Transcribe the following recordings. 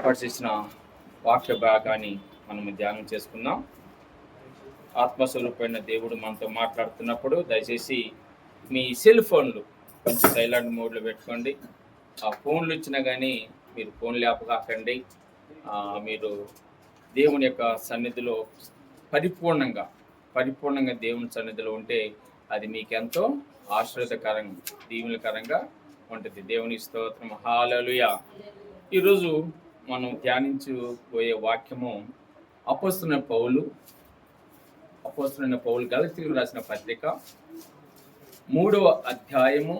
ఏర్పాటు వాక్య భాగాన్ని మనము ధ్యానం చేసుకుందాం. ఆత్మస్వరూపమైన దేవుడు మనతో మాట్లాడుతున్నప్పుడు దయచేసి మీ సెల్ ఫోన్లు కొంచెం సైలెంట్ మోడ్లో పెట్టుకోండి. ఆ ఫోన్లు ఇచ్చినా కానీ మీరు ఫోన్ లేపకాకండి. మీరు దేవుని యొక్క సన్నిధిలో పరిపూర్ణంగా దేవుని సన్నిధిలో ఉంటే అది మీకెంతో ఆశీర్వాదకరంగా దీవెనకరంగా ఉంటుంది. దేవుని స్తోత్రం. హల్లెలూయా. ఈరోజు మనం ధ్యానించబోయే వాక్యము అపోస్తలుడైన పౌలు గలతీయులకు రాసిన పత్రిక 3వ అధ్యాయము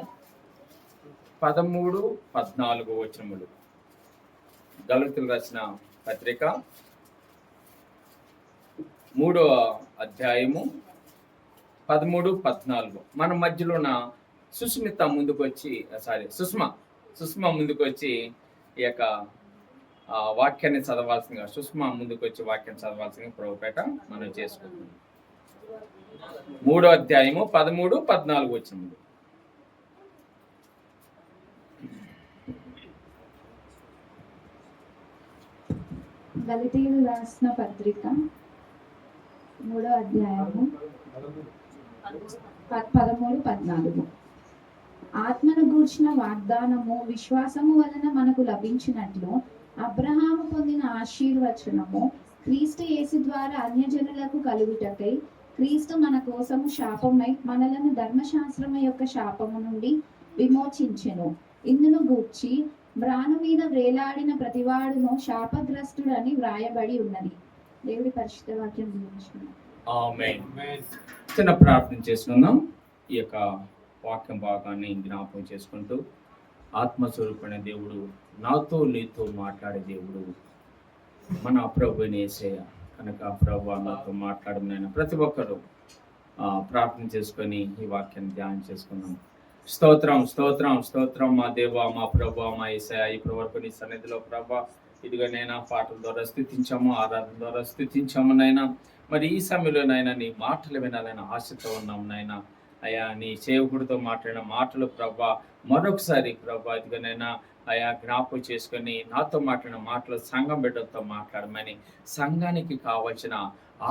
13-14 వచనములు. గలతీయులకు రాసిన పత్రిక 3వ అధ్యాయము 13-14. మన మధ్యలో ఉన్న సుష్మ ముందుకు వచ్చి ఈ యొక్క వాక్యాన్ని చదవాల్సిందిగా ప్రభుపేట మనం చేసుకుంటున్నాం. 3వ అధ్యాయము 13-14 వచనములు. గలతీయులు రాసిన పత్రిక 3వ అధ్యాయము 13-14. ఆత్మను గూర్చిన వాగ్దానము విశ్వాసము వలన మనకు లభించినట్లు అబ్రహాము పొందిన ఆశీర్వచనము క్రీస్తు యేసు ద్వారా అన్యజనులకు కలుగుటకై క్రీస్తు మన కోసము శాపమై మనలను ధర్మశాస్త్రము యొక్క శాపము నుండి విమోచించెను. ఇందును గూర్చి మ్రాను మీద వేలాడిన ప్రతివాడును శాపగ్రస్తుడని వ్రాయబడి ఉన్నది. దేవుడి పరిశుద్ధ వాక్యం దీవించుకుందాం. ఆమేన్. చిన్న ప్రార్థన చేసుకుందాం. ఈ యొక్క వాక్యం భాగాన్ని జ్ఞాపకం చేసుకుంటూ, ఆత్మస్వరూపమైన దేవుడు, నాతో నీతో మాట్లాడే దేవుడు మన ప్రభువైన యేసయ్య కనుక ప్రభువా నాతో మాట్లాడమని ప్రతి ఒక్కరూ ప్రార్థన చేసుకొని ఈ వాక్యాన్ని ధ్యానం చేసుకుందాం. స్తోత్రం మా దేవా, మా ప్రభువా, మా యేసయ్య, ఇప్పటి వరకు నీ సన్నిధిలో ప్రభా ఇదిగా నైనా పాటల ద్వారా స్థుతించాము, ఆరాధన ద్వారా స్థుతించాము నైనా. మరి ఈ సమయంలో నైనా నీ మాటలు వినాలని ఆశతో ఉన్నాము నైనా. అయ్యా, నీ సేవకుడితో మాట్లాడిన మాటలు ప్రభా మరొకసారి ప్రభా ఇదిగనైనా అయా జ్ఞాపకం చేసుకొని నాతో మాట్లాడిన మాటలు సంఘం బిడ్డలతో మాట్లాడమని, సంఘానికి కావలసిన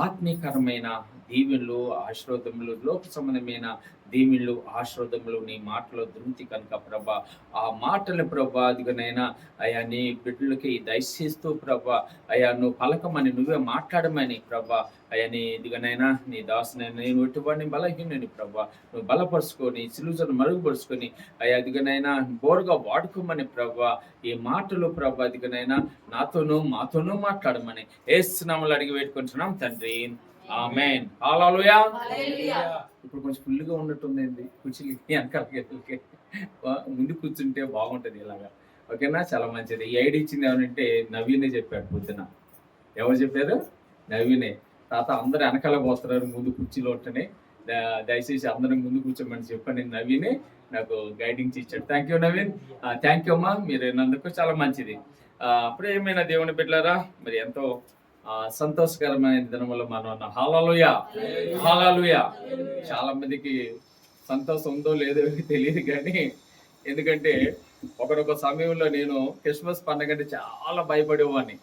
ఆత్మీకరమైన దీవెనలు, ఆశీర్వాదములు, లోక సంబంధమైన దీవెనలు, ఆశీర్వాదములు నీ మాటలో దృంతి కనుక ప్రభా ఆ మాటలు ప్రభా అదిగనైనా అయా నీ బిడ్డలకి దయచేస్తూ ప్రభా అయా నువ్వు పలకమని, నువ్వే మాట్లాడమని ప్రభా అయ్యా నీ ఇదిగనైనా నీ దాసునైనా నేను ఎటువంటి బలహీనని ప్రభా నువ్వు బలపరుచుకొని సిలువను మరుగుపరుచుకొని అయ్యా అదిగనైనా బోరుగా వాడుకోమని ప్రభా ఈ మాటలు ప్రభా అదిగనైనా మాతోనూ మాట్లాడమని యేసు నామములో అడిగి వేడుకుంటున్నాం తండ్రి. ఆమేన్. హల్లెలూయా. ఇప్పుడు కొంచెం ఫుల్గా ఉన్నట్టుంది కుర్చీలకి వెనకాలకి, ముందు కూర్చుంటే బాగుంటుంది ఇలాగా. ఓకేనా, చాలా మంచిది. ఈ ఐడి ఇచ్చింది ఏమనంటే నవీనే చెప్పాడు పొద్దున. ఎవరు చెప్పారు? నవీనే. తాత అందరూ వెనకాల పోతున్నారు ముందు కుర్చీలో ఉంటేనే, దయచేసి అందరం ముందు కూర్చోమని చెప్పని నవీనే నాకు గైడింగ్స్ ఇచ్చాడు. Thank you Naveen. Thank you అమ్మా, మీరు విన్నందుకు చాలా మంచిది. ప్రియమైన దేవుని బిడ్డలారా, మరి ఎంతో సంతోషకరమైన దినములో మనం ఉన్నాం. హల్లెలూయా. చాలా మందికి సంతోషం ఉందో లేదో తెలియదు కానీ, ఎందుకంటే ఒకనొక సమయంలో నేను క్రిస్మస్ పండుగ అంటే చాలా భయపడేవాడిని.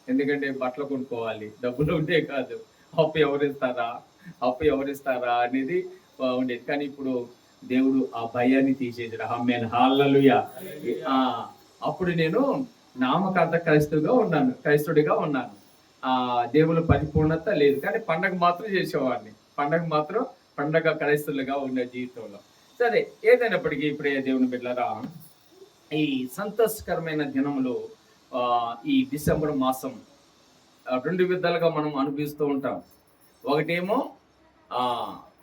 ఎందుకంటే బట్టలు కొనుక్కోవాలి, డబ్బులు ఉంటే కాదు, అప్పు ఎవరిస్తారా అనేది ఉండేది. కానీ ఇప్పుడు దేవుడు ఆ భయాన్ని తీసేసాడు. ఆమేన్. హల్లెలూయా. అప్పుడు నేను నామకార్థ క్రైస్తవుడిగా ఉన్నాను. దేవుల పరిపూర్ణత లేదు, కానీ పండగ మాత్రం చేసేవాడిని. పండగ క్రైస్తవులుగా ఉండే జీవితంలో. సరే, ఏదైనప్పటికీ ఇప్పుడే దేవుని బిడ్డలారా, ఈ సంతోషకరమైన దినములు ఈ డిసెంబర్ మాసం 2 విధాలుగా మనం అనుభవిస్తూ ఉంటాం. ఒకటేమో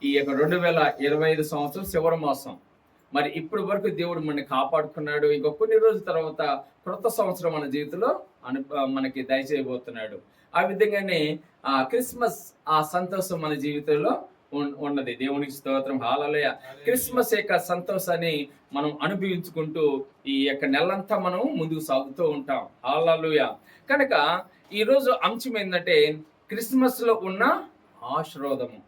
ఈ యొక్క 2025 సంవత్సరం చివరి మాసం. మరి ఇప్పటి వరకు దేవుడు మనని కాపాడుకున్నాడు. ఇంకా కొన్ని రోజుల తర్వాత క్రొత్త సంవత్సరం మన జీవితంలో మనకి దయచేయబోతున్నాడు. ఆ విధంగానే క్రిస్మస్ ఆ సంతోషం మన జీవితంలో ఉన్నది. దేవునికి స్తోత్రం. హల్లెలూయా. క్రిస్మస్ యొక్క సంతోషాన్ని మనం అనుభవించుకుంటూ ఈ యొక్క నెలంతా మనం ముందుకు సాగుతూ ఉంటాం. హల్లెలూయా. కనుక ఈరోజు అంశం ఏంటంటే క్రిస్మస్ లో ఉన్న ఆశీర్వాదము.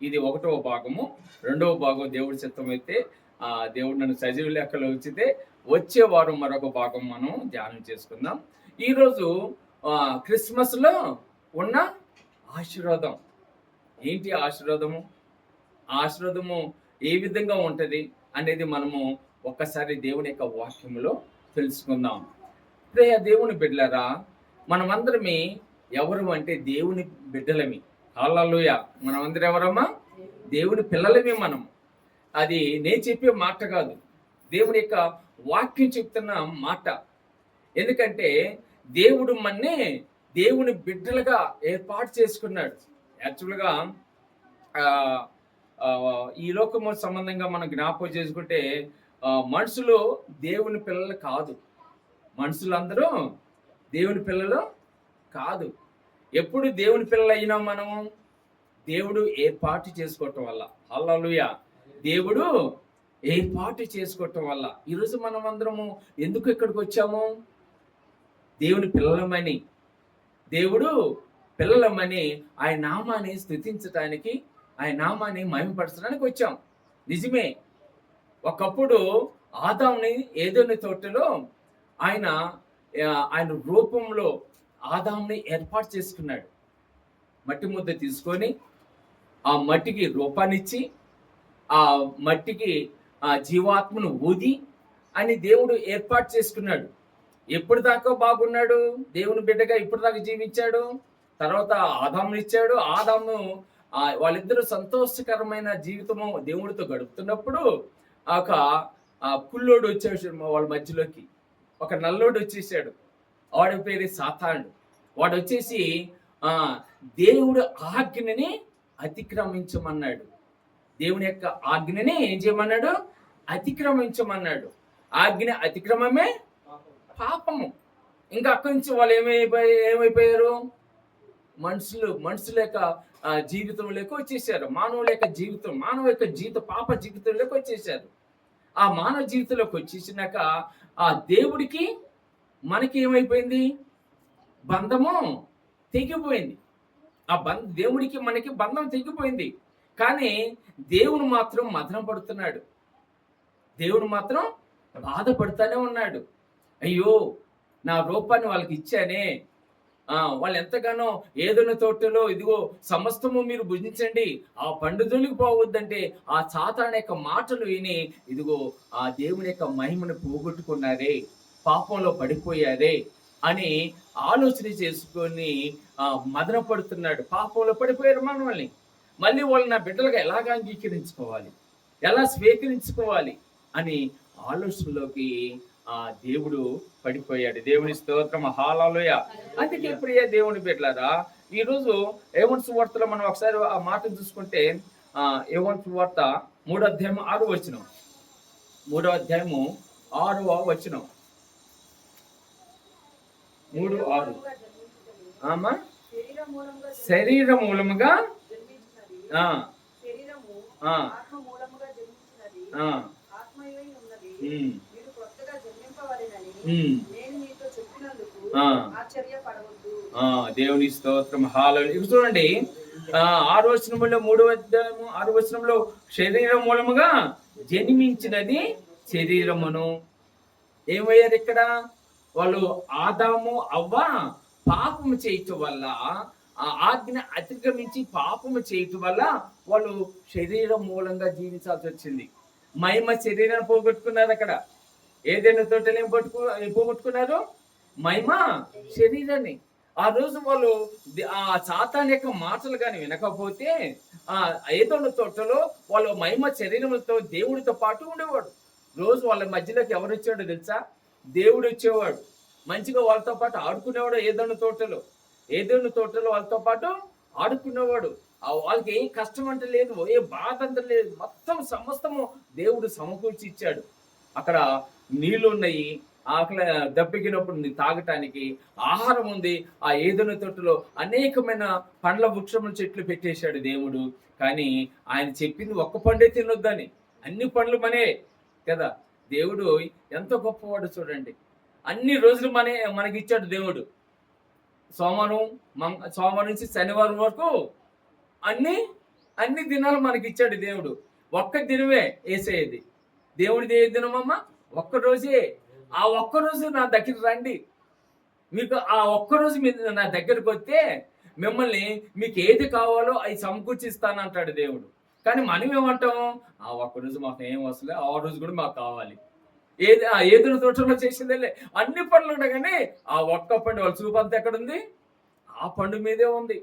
ఇది 1వ భాగము. 2వ భాగం దేవుడి చిత్తం అయితే దేవుడు నన్ను సజీవ లెక్కలో ఉంచితే వచ్చే వారం మరొక భాగం మనం ధ్యానం చేసుకుందాం. ఈరోజు క్రిస్మస్లో ఉన్న ఆశీర్వాదం ఏంటి? ఆశీర్వాదము ఏ విధంగా ఉంటుంది అనేది మనము ఒక్కసారి దేవుని యొక్క వాక్యములో తెలుసుకుందాం. ప్రియ దేవుని బిడ్డలారా, మనమందరమే ఎవరు అంటే దేవుని బిడ్డలమి. హల్లెలూయా. మనమందరం ఎవరమ్మా? దేవుని పిల్లలమే మనం. అది నేను చెప్పే మాట కాదు, దేవుని యొక్క వాక్యం చెప్తున్న మాట. ఎందుకంటే దేవుడు మన్నే దేవుని బిడ్డలుగా ఏర్పాటు చేసుకున్నాడు. యాక్చువల్గా ఈ లోకము సంబంధంగా మనం జ్ఞాపకం చేసుకుంటే మనుషులు దేవుని పిల్లలు కాదు. మనుషులందరూ దేవుని పిల్లలు కాదు. ఎప్పుడు దేవుని పిల్లలు అయినా మనము దేవుడు ఏర్పాటు చేసుకోవటం వల్ల. హల్లెలూయా. దేవుడు ఏర్పాటు చేసుకోవటం వల్ల ఈరోజు మనం అందరము ఎందుకు ఇక్కడికి వచ్చాము? దేవుని పిల్లలమని, దేవుడు పిల్లలమని ఆయన నామాన్ని స్తుతించడానికి, ఆయన నామాన్ని మహిమపరచడానికి వచ్చాం. నిజమే, ఒకప్పుడు ఆదాముని ఏదోని తోటలో ఆయన రూపంలో ఆదాముని ఏర్పాటు చేసుకున్నాడు. మట్టి ముద్ద తీసుకొని ఆ మట్టికి రూపాన్నిచ్చి ఆ మట్టికి ఆ జీవాత్మను ఊది అని దేవుడు ఏర్పాటు చేసుకున్నాడు. ఎప్పుడు దాకా బాగున్నాడు దేవుని బిడ్డగా, ఇప్పుడు దాకా జీవించాడు. తర్వాత ఆదాముని ఇచ్చాడు. ఆదాము వాళ్ళిద్దరూ సంతోషకరమైన జీవితము దేవుడితో గడుపుతున్నప్పుడు ఒక కుల్లోడు వచ్చేసాడు వాళ్ళ మధ్యలోకి. ఒక నల్లోడు వచ్చేసాడు. వాడి పేరు సాతానుడు. వాడు వచ్చేసి దేవుడు ఆజ్ఞని అతిక్రమించమన్నాడు. దేవుని యొక్క ఆజ్ఞని ఏం చేయమన్నాడు? అతిక్రమించమన్నాడు. ఆజ్ఞ అతిక్రమమే పాపము. ఇంకా అక్కడి నుంచి వాళ్ళు ఏమైపోయారు? మనుషుల యొక్క జీవితంలోకి వచ్చేసారు. మానవుల యొక్క జీవితం పాప జీవితంలోకి వచ్చేసారు. ఆ మానవ జీవితంలోకి వచ్చేసినాక ఆ దేవుడికి మనకి ఏమైపోయింది? బంధము తెగిపోయింది. దేవుడికి మనకి బంధం తెగిపోయింది. కానీ దేవుడు మాత్రం మదన పడుతున్నాడు. దేవుడు మాత్రం బాధపడుతూనే ఉన్నాడు. అయ్యో, నా రూపాన్ని వాళ్ళకి ఇచ్చానే, వాళ్ళు ఎంతగానో ఏదైనా తోటలో ఇదిగో సమస్తము మీరు భుజించండి, ఆ పండు తొలగిపోవద్దంటే ఆ సాతాను యొక్క మాటలు విని ఇదిగో ఆ దేవుని యొక్క మహిమను పోగొట్టుకున్నారే, పాపంలో పడిపోయారే అని ఆలోచన చేసుకొని మదన పడుతున్నాడు. పాపంలో పడిపోయారు మనల్ని. మళ్ళీ వాళ్ళు నా బిడ్డలుగా ఎలాగా అంగీకరించుకోవాలి, ఎలా స్వీకరించుకోవాలి అని ఆలోచనలోకి దేవుడు పడిపోయాడు. దేవుని స్తోత్రం, హల్లెలూయా. అందుకే ప్రియ దేవుని బిడ్డలారా, ఈరోజు యోహాను సువార్తలో మనం ఒకసారి ఆ మాట చూసుకుంటే యోహాను సువార్త 3వ అధ్యాయం 6వ వచనం. 3వ అధ్యాయము 6వ వచనం. 3:6. శరీర మూలముగా దేవుని స్తోత్రం, హల్లెలూయా. చూడండి 6వ వచనంలో 3వ అధ్యాయము 6వ వచనంలో శరీర మూలముగా జన్మించినది శరీరమును. ఏమయ్యారు ఇక్కడ? వాళ్ళు ఆదాము అవ్వ పాపము చేయటం వల్ల, ఆ ఆజ్ఞ అతిక్రమించి పాపము చేయటం వల్ల వాళ్ళు శరీరం మూలంగా జీవించాల్సి వచ్చింది. మహిమ శరీరాన్ని పోగొట్టుకున్నారు. అక్కడ ఏదైనా తోటలు ఏం పోగొట్టుకున్నారు? మహిమ శరీరాన్ని. ఆ రోజు వాళ్ళు ఆ సాతాను యొక్క మాటలు కానీ వినకపోతే ఏదైనా తోటలో వాళ్ళు మహిమ శరీరంతో దేవుడితో పాటు ఉండేవాడు. రోజు వాళ్ళ మధ్యలోకి ఎవరు వచ్చాడో తెలుసా? దేవుడు వచ్చేవాడు. మంచిగా వాళ్ళతో పాటు ఆడుకునేవాడు. ఏదైనా తోటలో వాళ్ళతో పాటు ఆడుకునేవాడు. వాళ్ళకి ఏ కష్టం అంటే లేదు, ఏ బాధ అంటే లేదు. మొత్తం సమస్తము దేవుడు సమకూర్చి ఇచ్చాడు. అక్కడ నీళ్లు ఉన్నాయి, ఆకలి దప్పికినప్పుడు తాగటానికి ఆహారం ఉంది. ఆ ఏదైనా తోటలో అనేకమైన పండ్ల వృక్షముల చెట్లు పెట్టేశాడు దేవుడు. కానీ ఆయన చెప్పింది ఒక్క పండే తినొద్దని. అన్ని పండ్లు మనే కదా. దేవుడు ఎంత గొప్పవాడు చూడండి. అన్ని రోజులు మనకి ఇచ్చాడు దేవుడు. సోమవారం నుంచి శనివారం వరకు అన్ని దినాలు మనకి ఇచ్చాడు దేవుడు. ఒక్క దినమే వేసేది. దేవుడిది ఏ దినమమ్మా? ఒక్క రోజే. ఆ ఒక్క రోజు నా దగ్గర రండి. మీకు ఆ ఒక్కరోజు మీరు నా దగ్గరకు వస్తే మిమ్మల్ని మీకు ఏది కావాలో అవి సమకూర్చిస్తానంటాడు దేవుడు. కానీ మనం ఏమంటాం, ఆ ఒక్కరోజు మాకు ఏం వస్తలే, ఆ రోజు కూడా మాకు కావాలి. ఏదైనా తోటలో చేసిందేలే, అన్ని పనులు ఉన్నాయి కానీ ఆ ఒక్క పండు వాళ్ళ చూపు అంతా ఎక్కడుంది? ఆ పండు మీదే ఉంది.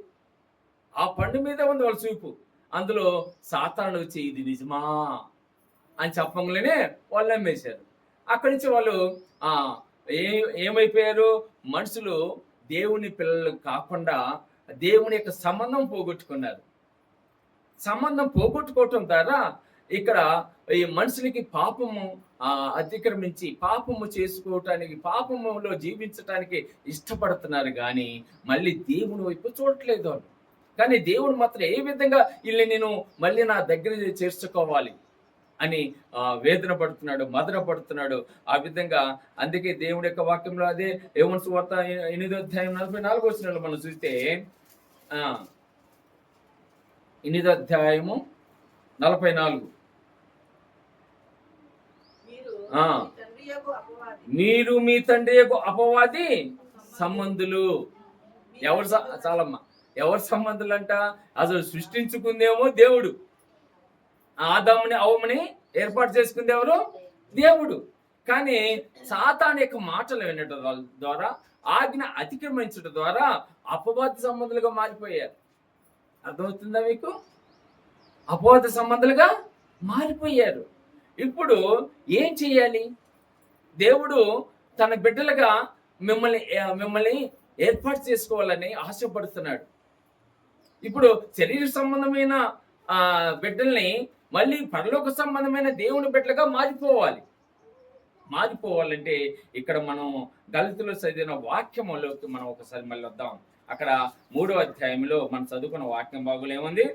ఆ పండు మీదే ఉంది వాళ్ళ చూపు. అందులో సాతానుడు వచ్చి ఇది నిజమా అని చెప్పంగానే వాళ్ళు నమ్మేశారు. అక్కడి నుంచి వాళ్ళు ఆ ఏ ఏమైపోయారు? మనుషులు దేవుని పిల్లలు కాకుండా దేవుని యొక్క సంబంధం పోగొట్టుకున్నారు. సంబంధం పోగొట్టుకోవటం ద్వారా ఇక్కడ ఈ మనుషులకి పాపము అతిక్రమించి పాపము చేసుకోవటానికి, పాపములో జీవించటానికి ఇష్టపడుతున్నారు కానీ మళ్ళీ దేవుని వైపు చూడట్లేదు వాళ్ళు. కానీ దేవుడు మాత్రం ఏ విధంగా వీళ్ళని నేను మళ్ళీ నా దగ్గర చేర్చుకోవాలి అని వేదన పడుతున్నాడు, మదన పడుతున్నాడు. ఆ విధంగా అందుకే దేవుడి యొక్క వాక్యంలో అదే యోహాను సువార్త 8వ అధ్యాయం 44వ వచనంలో మనం చూస్తే 8వ అధ్యాయము 44. మీరు మీ తండ్రి యొక్క అపవాది సంబంధులు. ఎవరు చాలమ్మా, ఎవరు సంబంధులు అంట? అసలు సృష్టించుకుందేమో దేవుడు, ఆదాముని అవ్వమని ఏర్పాటు చేసుకుంది ఎవరు? దేవుడు. కానీ సాతాను యొక్క మాటలు వినటం ద్వారా, ఆజ్ఞ అతిక్రమించడం ద్వారా అపవాది సంబంధులుగా మారిపోయారు. అర్థమవుతుందా మీకు? అపవాద సంబంధులుగా మారిపోయారు. ఇప్పుడు ఏం చేయాలి? దేవుడు తన బిడ్డలుగా మిమ్మల్ని ఏర్పాటు చేసుకోవాలని ఆశపడుతున్నాడు. ఇప్పుడు శరీర సంబంధమైన బిడ్డల్ని మళ్ళీ పరలోక సంబంధమైన దేవుని బిడ్డలుగా మారిపోవాలంటే ఇక్కడ మనం గళితులో చదివిన వాక్యములోకి మనం ఒకసారి మళ్ళీ వద్దాం. అక్కడ 3వ అధ్యాయంలో మనం చదువుకున్న వాక్యం బాగులు ఏముంది?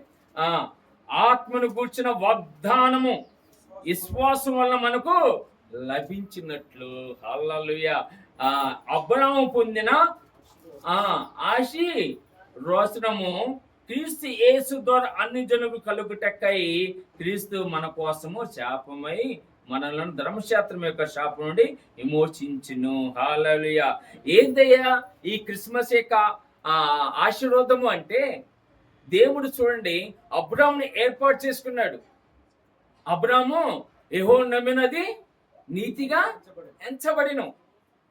ఆత్మను కూర్చిన వాగ్దానము విశ్వాసం వల్ల మనకు లభించినట్లు. హల్లెలూయా. అబ్రాహాము పొందిన ఆశీర్వచనము క్రీస్తు యేసు ద్వారా అన్ని జనులకు కలుగుటకై క్రీస్తు మన కోసము శాపమై మనలను ధర్మశాస్త్రం యొక్క శాపం నుండి విమోచించును. హల్లెలూయా. ఏందయ్యా ఈ క్రిస్మస్ యొక్క ఆశీర్వాదము అంటే, దేవుడు చూడండి అబ్రాహాముని ఏర్పాటు చేసుకున్నాడు. అబ్రాహాము యెహోవాను నమ్మినది నీతిగా ఎంచబడిను.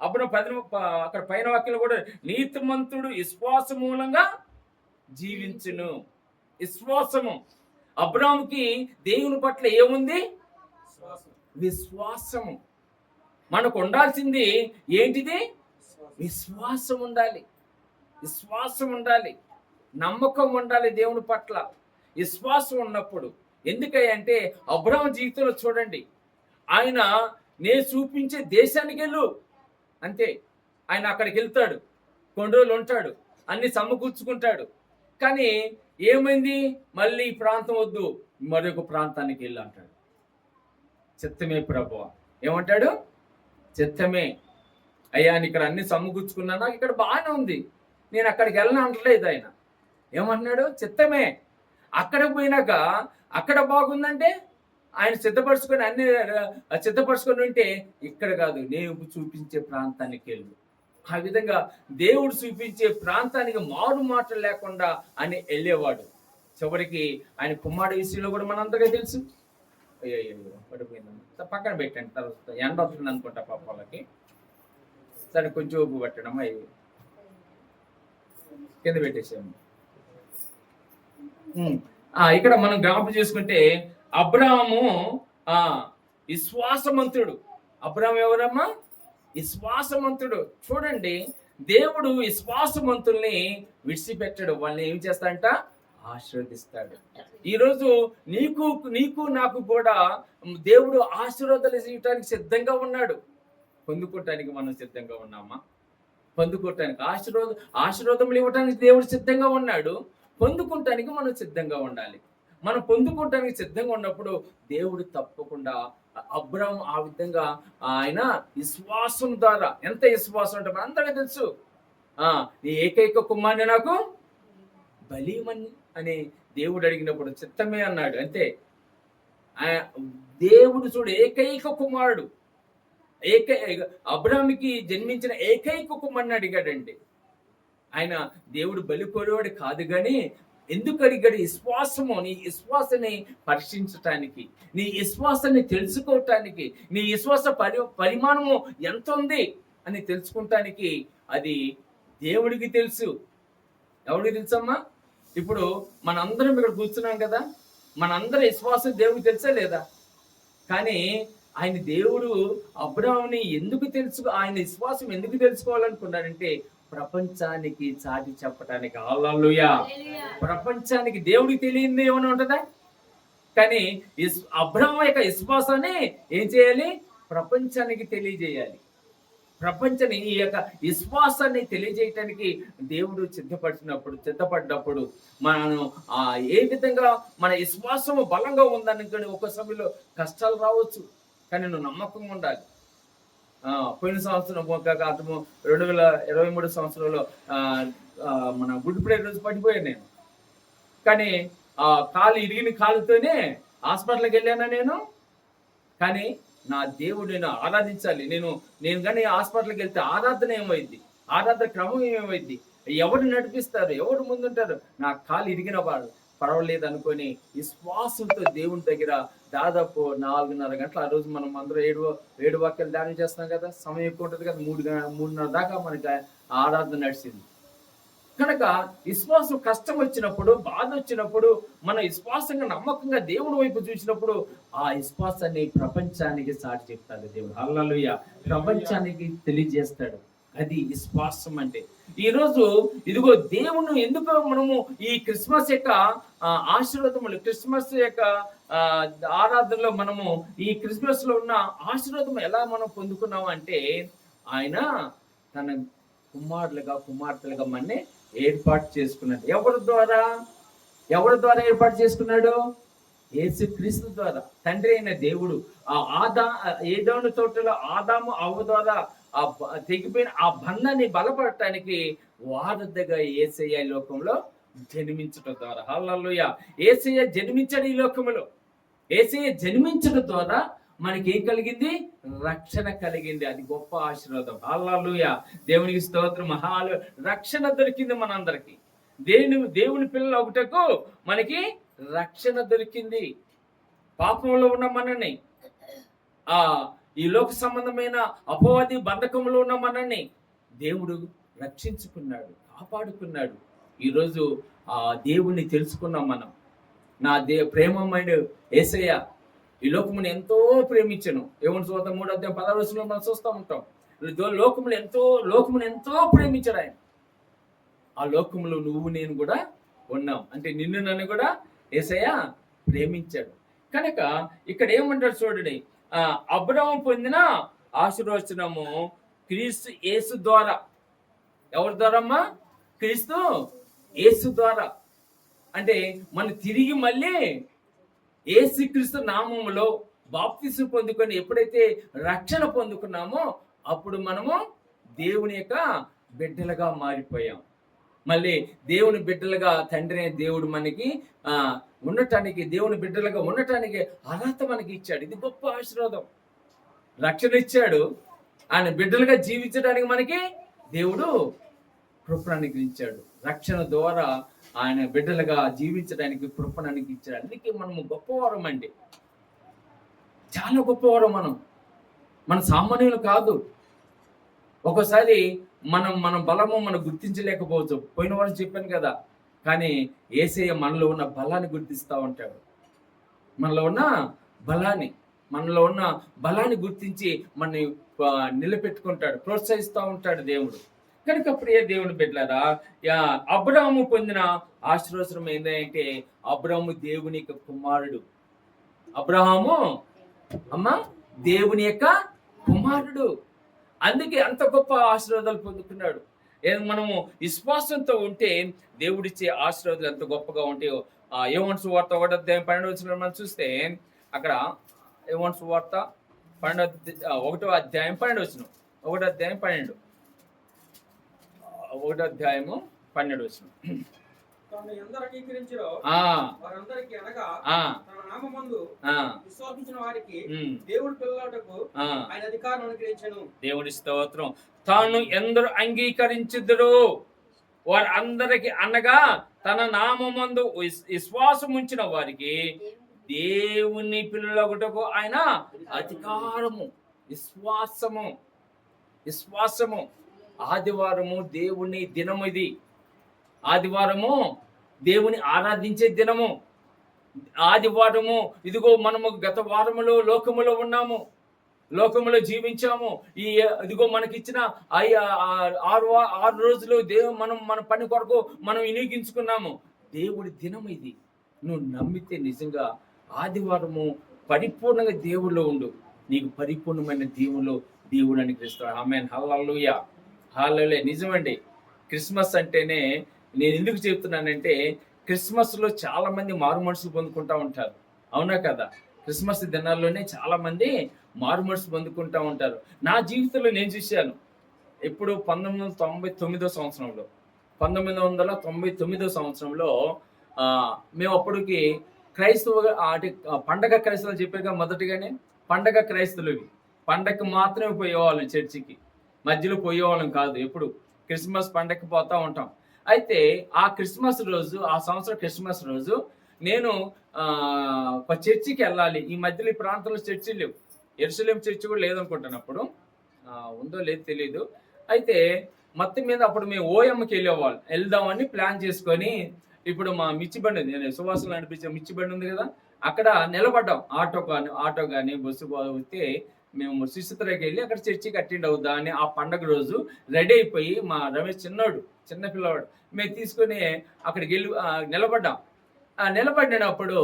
అబ్రాహాము అక్కడ పైన వాక్యంలో కూడా నీతిమంతుడు విశ్వాస మూలంగా జీవించును. విశ్వాసము. అబ్రాహాముకి దేవుని పట్ల ఏముంది? విశ్వాసము. మనకు ఉండాల్సింది ఏంటిది? విశ్వాసం ఉండాలి. విశ్వాసం ఉండాలి, నమ్మకం ఉండాలి దేవుని పట్ల. విశ్వాసం ఉన్నప్పుడు ఎందుకంటే అబ్రాహాము జీవితంలో చూడండి, ఆయన నేను చూపించే దేశానికి వెళ్ళు అంతే. ఆయన అక్కడికి వెళ్తాడు, కొన్ని రోజులు ఉంటాడు, అన్ని సమకూర్చుకుంటాడు. కానీ ఏమైంది? మళ్ళీ ఈ ప్రాంతం వద్దు, మరొక ప్రాంతానికి వెళ్ళు అంటాడు. చిత్తమే ప్రభువా. ఏమంటాడు? చిత్తమే అయ్యా, ఇక్కడ అన్ని సమకూర్చుకున్నాను, ఇక్కడ బాగానే ఉంది, నేను అక్కడికి వెళ్ళను అంటలేదు ఆయన. ఏమంటున్నాడు? చిత్తమే. అక్కడికి పోయినాక అక్కడ బాగుందంటే ఆయన సిద్ధపరచుకొని అన్ని సిద్ధపరచుకొని ఉంటే ఇక్కడ కాదు, నేను చూపించే ప్రాంతానికి వెళ్ళు. ఆ విధంగా దేవుడు చూపించే ప్రాంతానికి మారు మాటలు లేకుండా అని వెళ్ళేవాడు. చివరికి ఆయన కుమారుడు విషయంలో కూడా మనంతగా తెలుసు. అయ్యో పడిపోయిందమ్మా, పక్కన పెట్టండి, తర్వాత ఎండ వస్తుంది అనుకుంటా పాప వాళ్ళకి. సరే కొంచెం ఉప్పు పెట్టడం అయ్యి కింద పెట్టేసాము. ఇక్కడ మనం జ్ఞాపకం చేసుకుంటే అబ్రాహాము విశ్వాసమంతుడు. అబ్రాహాము ఎవరమ్మా? విశ్వాసమంతుడు. చూడండి, దేవుడు విశ్వాసమంతుల్ని విడిచిపెట్టాడు. వాళ్ళని ఏం చేస్తాడంట? ఆశీర్వదిస్తాడు. ఈరోజు నీకు నాకు కూడా దేవుడు ఆశీర్వాదాలు ఇవ్వటానికి సిద్ధంగా ఉన్నాడు. పొందుకోవటానికి మనం సిద్ధంగా ఉన్నామా? పొందుకోవటానికి ఆశీర్వాదములు ఇవ్వటానికి దేవుడు సిద్ధంగా ఉన్నాడు. పొందుకోవటానికి మనం సిద్ధంగా ఉండాలి. మనం పొందుకోవటానికి సిద్ధంగా ఉన్నప్పుడు దేవుడు తప్పకుండా, అబ్రాహాము ఆ విధంగా ఆయన విశ్వాసం ద్వారా, ఎంత విశ్వాసం అంటే మనందరికీ తెలుసు. నీ ఏకైక కుమారుని నాకు బలీమని అని దేవుడు అడిగినప్పుడు చిత్తమే అన్నాడు. అంతే. దేవుడు చూడు, ఏకైక కుమారుడు, అబ్రాహాముకి జన్మించిన ఏకైక కుమారుని అడిగాడండి. ఆయన దేవుడు బలి కోరేవాడు కాదు, కానీ ఎందుకు అడిగాడు? విశ్వాసము, నీ విశ్వాసాన్ని పరీక్షించటానికి, నీ విశ్వాసాన్ని తెలుసుకోవటానికి, నీ విశ్వాస పరిమాణము ఎంత ఉంది అని తెలుసుకుంటానికి. అది దేవుడికి తెలుసు. ఎవరికి తెలుసమ్మా? ఇప్పుడు మనందరం ఇక్కడ కూర్చున్నాం కదా, మనందరి విశ్వాసం దేవుడికి తెలుసా లేదా? కానీ ఆయన దేవుడు అబ్రాహాముని ఎందుకు ఆయన విశ్వాసం ఎందుకు తెలుసుకోవాలనుకున్నాడంటే ప్రపంచానికి చాటి చెప్పటానికి. హల్లెలూయా! ప్రపంచానికి దేవుడికి తెలియనిది ఏమైనా ఉంటుందా? కానీ అబ్రాహాము యొక్క విశ్వాసాన్ని ఏం చేయాలి? ప్రపంచానికి తెలియజేయాలి. ప్రపంచాన్ని ఈ యొక్క విశ్వాసాన్ని తెలియజేయటానికి దేవుడు సిద్ధపడినప్పుడు మనం ఏ విధంగా మన విశ్వాసము బలంగా ఉందనుకోండి. ఒక సమయంలో కష్టాలు రావచ్చు, కానీ నువ్వు నమ్మకంగా ఉండాలి. పోయిన సంవత్సరం 2023 సంవత్సరంలో మన గుడ్ ఫ్రైడే రోజు పడిపోయాను నేను. కానీ కాలు ఇరిగిన కాలుతోనే హాస్పిటల్కి వెళ్ళానా నేను. కానీ నా దేవుడు నేను ఆరాధించాలి. నేను కానీ హాస్పిటల్కి వెళ్తే ఆరాధన ఏమైంది? ఆరాధన క్రమం ఏమైంది? ఎవరు నడిపిస్తారు? ఎవరు ముందుంటారు? నా కాలు ఇరిగిన వాడు పర్వాలేదు అనుకొని విశ్వాసంతో దేవుని దగ్గర దాదాపు 4:30 గంటలు, ఆ రోజు మనం అందరూ 7 వాక్యాలు ధ్యానం చేస్తాం కదా, సమయం ఎక్కువ ఉంటుంది కదా, 3:30 దాకా మనకి ఆరాధన నడిచింది. కనుక విశ్వాసం కష్టం వచ్చినప్పుడు, బాధ వచ్చినప్పుడు, మన విశ్వాసంగా నమ్మకంగా దేవుని వైపు చూసినప్పుడు ఆ విశ్వాసాన్ని ప్రపంచానికి సాటి చెప్తాడు దేవుడు. హల్లెలూయా! ప్రపంచానికి తెలియజేస్తాడు. అది విశ్వాసం అంటే. ఈరోజు ఇదిగో దేవుని ఎందుకు మనము ఈ క్రిస్మస్ యొక్క ఆశీర్వాదములు, క్రిస్మస్ యొక్క ఆరాధనలో మనము ఈ క్రిస్మస్ లో ఉన్న ఆశీర్వాదం ఎలా మనం పొందుకున్నాము అంటే, ఆయన తన కుమార్తెలుగా మనని ఏర్పాటు చేసుకున్నాడు. ఎవరి ద్వారా ఏర్పాటు చేసుకున్నాడు? యేసుక్రీస్తు ద్వారా. తండ్రి అయిన దేవుడు ఏదోను తోటలో ఆదాము అవ్వ ద్వారా తెగిపోయిన ఆ బంధాన్ని బలపడటానికి వారధిగా యేసయ్య లోకంలో జన్మించడం ద్వారా. హల్లెలూయా! యేసయ్య జన్మించాడు ఈ లోకంలో. యేసయ్య జన్మించడం ద్వారా మనకి ఏం కలిగింది? రక్షణ కలిగింది. అది గొప్ప ఆశీర్వాదం. హల్లెలూయా! దేవునికి స్తోత్రం. రక్షణ దొరికింది మనందరికి. దేవుని పిల్లలు ఒకటకు మనకి రక్షణ దొరికింది. పాపంలో ఉన్న మనని, ఈ లోక సంబంధమైన అపవాది బంధకంలో ఉన్న మనని దేవుడు రక్షించుకున్నాడు, కాపాడుకున్నాడు. ఈరోజు ఆ దేవుణ్ణి తెలుసుకున్నాం మనం. నా ప్రేమమైన యేసయ్య ఈ లోకమును ఎంతో ప్రేమించను. యోహాను సువార్త 3:16 మనం చూస్తూ ఉంటాం. లోకమును ఎంతో ప్రేమించాడు ఆయన. ఆ లోకములో నువ్వు నేను కూడా ఉన్నాం. అంటే నిన్ను నన్ను కూడా యేసయ్య ప్రేమించాడు. కనుక ఇక్కడ ఏమంటాడు చూడండి, అబ్రాహాము పొందిన ఆశీర్వచనము క్రీస్తు యేసు ద్వారా. ఎవరి ద్వారమ్మా? క్రీస్తు యేసు ద్వారా. అంటే మనం తిరిగి మళ్ళీ యేసుక్రీస్తు నామములో బాప్తిసం పొందుకొని ఎప్పుడైతే రక్షణ పొందుకున్నామో అప్పుడు మనము దేవుని యొక్క బిడ్డలుగా మారిపోయాం. మళ్ళీ దేవుని బిడ్డలుగా తండ్రి దేవుడు మనకి ఉండటానికి, దేవుని బిడ్డలుగా ఉండటానికి అర్హత మనకి ఇచ్చాడు. ఇది గొప్ప ఆశీర్వాదం. రక్షణ ఇచ్చాడు. ఆయన బిడ్డలుగా జీవించడానికి మనకి దేవుడు కృపణానికి ఇచ్చాడు. రక్షణ ద్వారా ఆయన బిడ్డలుగా జీవించడానికి కృపణానికి ఇచ్చాడు. అందుకే మనము గొప్పవారం అండి, చాలా గొప్పవారం. మన సామాన్యులు కాదు. ఒక్కోసారి మన బలము మనం గుర్తించలేకపోవచ్చు. పోయిన వారు చెప్పాను కదా, కానీ యేసయ్య మనలో ఉన్న బలాన్ని గుర్తిస్తూ ఉంటాడు. మనలో ఉన్న బలాన్ని గుర్తించి మనని నిలబెట్టుకుంటాడు, ప్రోత్సహిస్తూ ఉంటాడు దేవుడు. కనుక ప్రియ దేవుని బిడ్డలారా, అబ్రాహాము పొందిన ఆశీర్వాదం ఏంటంటే అబ్రాహాము దేవుని యొక్క కుమారుడు. అబ్రాహాము దేవుని యొక్క కుమారుడు. అందుకే అంత గొప్ప ఆశీర్వాదాలు పొందుకున్నాడు. మనము విశ్వాసంతో ఉంటే దేవుడిచ్చే ఆశీర్వాదాలు ఎంత గొప్పగా ఉంటాయో. యోహాను సువార్త 1:12 మనం చూస్తే అక్కడ యోహాను సువార్త 1:12 1:12 తనను ఎందరు అంగీకరించిరో ఆ వారందరికీ అనగా ఆ తన నామమందు ఆ విశ్వాసించిన వారికి ఉమ్, దేవుడు పిల్లలకు ఆ ఆయన అధికారం అనుగ్రహించను. దేవుడి స్తోత్రం. తాను ఎందరు అంగీకరించుదురు వారందరికి అనగా తన నామమందు విశ్వాసం ఉంచిన వారికి దేవుని పిల్లలగుటకు ఆయన అధికారము. విశ్వాసము విశ్వాసము. ఆదివారము దేవుని దినము. ఇది ఆదివారము దేవుని ఆరాధించే దినము. ఆదివారము ఇదిగో మనము గత వారములో లోకములో ఉన్నాము, లోకములో జీవించాము. ఈ ఇదిగో మనకిచ్చిన 6 రోజులు మనం మన పని కొరకు మనం వినియోగించుకున్నాము. దేవుడి దినం ఇది. నువ్వు నమ్మితే నిజంగా ఆదివారము పరిపూర్ణంగా దేవుళ్ళో ఉండు, నీకు పరిపూర్ణమైన దేవుడు అనుగ్రహిస్తాడు. ఆమేన్. హల్లెలూయా హల్లెలూయా. నిజమండి. క్రిస్మస్ అంటేనే నేను ఎందుకు చెప్తున్నానంటే, క్రిస్మస్ లో చాలా మంది మారు మనసులు పొందుకుంటా ఉంటారు. అవునా కదా? క్రిస్మస్ దినాల్లోనే చాలా మంది మారు మనసు పొందుకుంటా ఉంటారు. నా జీవితంలో నేను చూశాను. ఇప్పుడు 1999 సంవత్సరంలో 1999 సంవత్సరంలో మేము అప్పటికి క్రైస్తవ పండగ క్రైస్తవులు చెప్పాక మొదటిగానే పండగ క్రైస్తవులు. పండగకి మాత్రమే పోయేవాళ్ళం చర్చికి, మధ్యలో పోయేవాళ్ళం కాదు. ఎప్పుడు క్రిస్మస్ పండగకి పోతా ఉంటాం. అయితే ఆ క్రిస్మస్ రోజు, ఆ సంవత్సరం క్రిస్మస్ రోజు నేను ఒక చర్చికి వెళ్ళాలి. ఈ మధ్యలో ఈ ప్రాంతంలో చర్చి లేవు, యెరూషలేం చర్చి కూడా లేదనుకుంటున్నప్పుడు, ఉందో లేదో తెలియదు. అయితే మొత్తం మీద అప్పుడు మేము ఓఎంకి వెళ్దామని ప్లాన్ చేసుకొని, ఇప్పుడు మా మిర్చి బండి, నేను సువాసనలు నడిపించే మిర్చి బండి ఉంది కదా, అక్కడ నిలబడ్డాం. ఆటో కానీ బస్సు వస్తే మేము సుచిత్రకి వెళ్ళి అక్కడ చర్చికి అటెండ్ అవుద్దా అని ఆ పండగ రోజు రెడీ అయిపోయి, మా రమేష్ చిన్న పిల్లవాడు, మేము తీసుకొని అక్కడికి వెళ్ళి నిలబడ్డాం. నిలబడినప్పుడు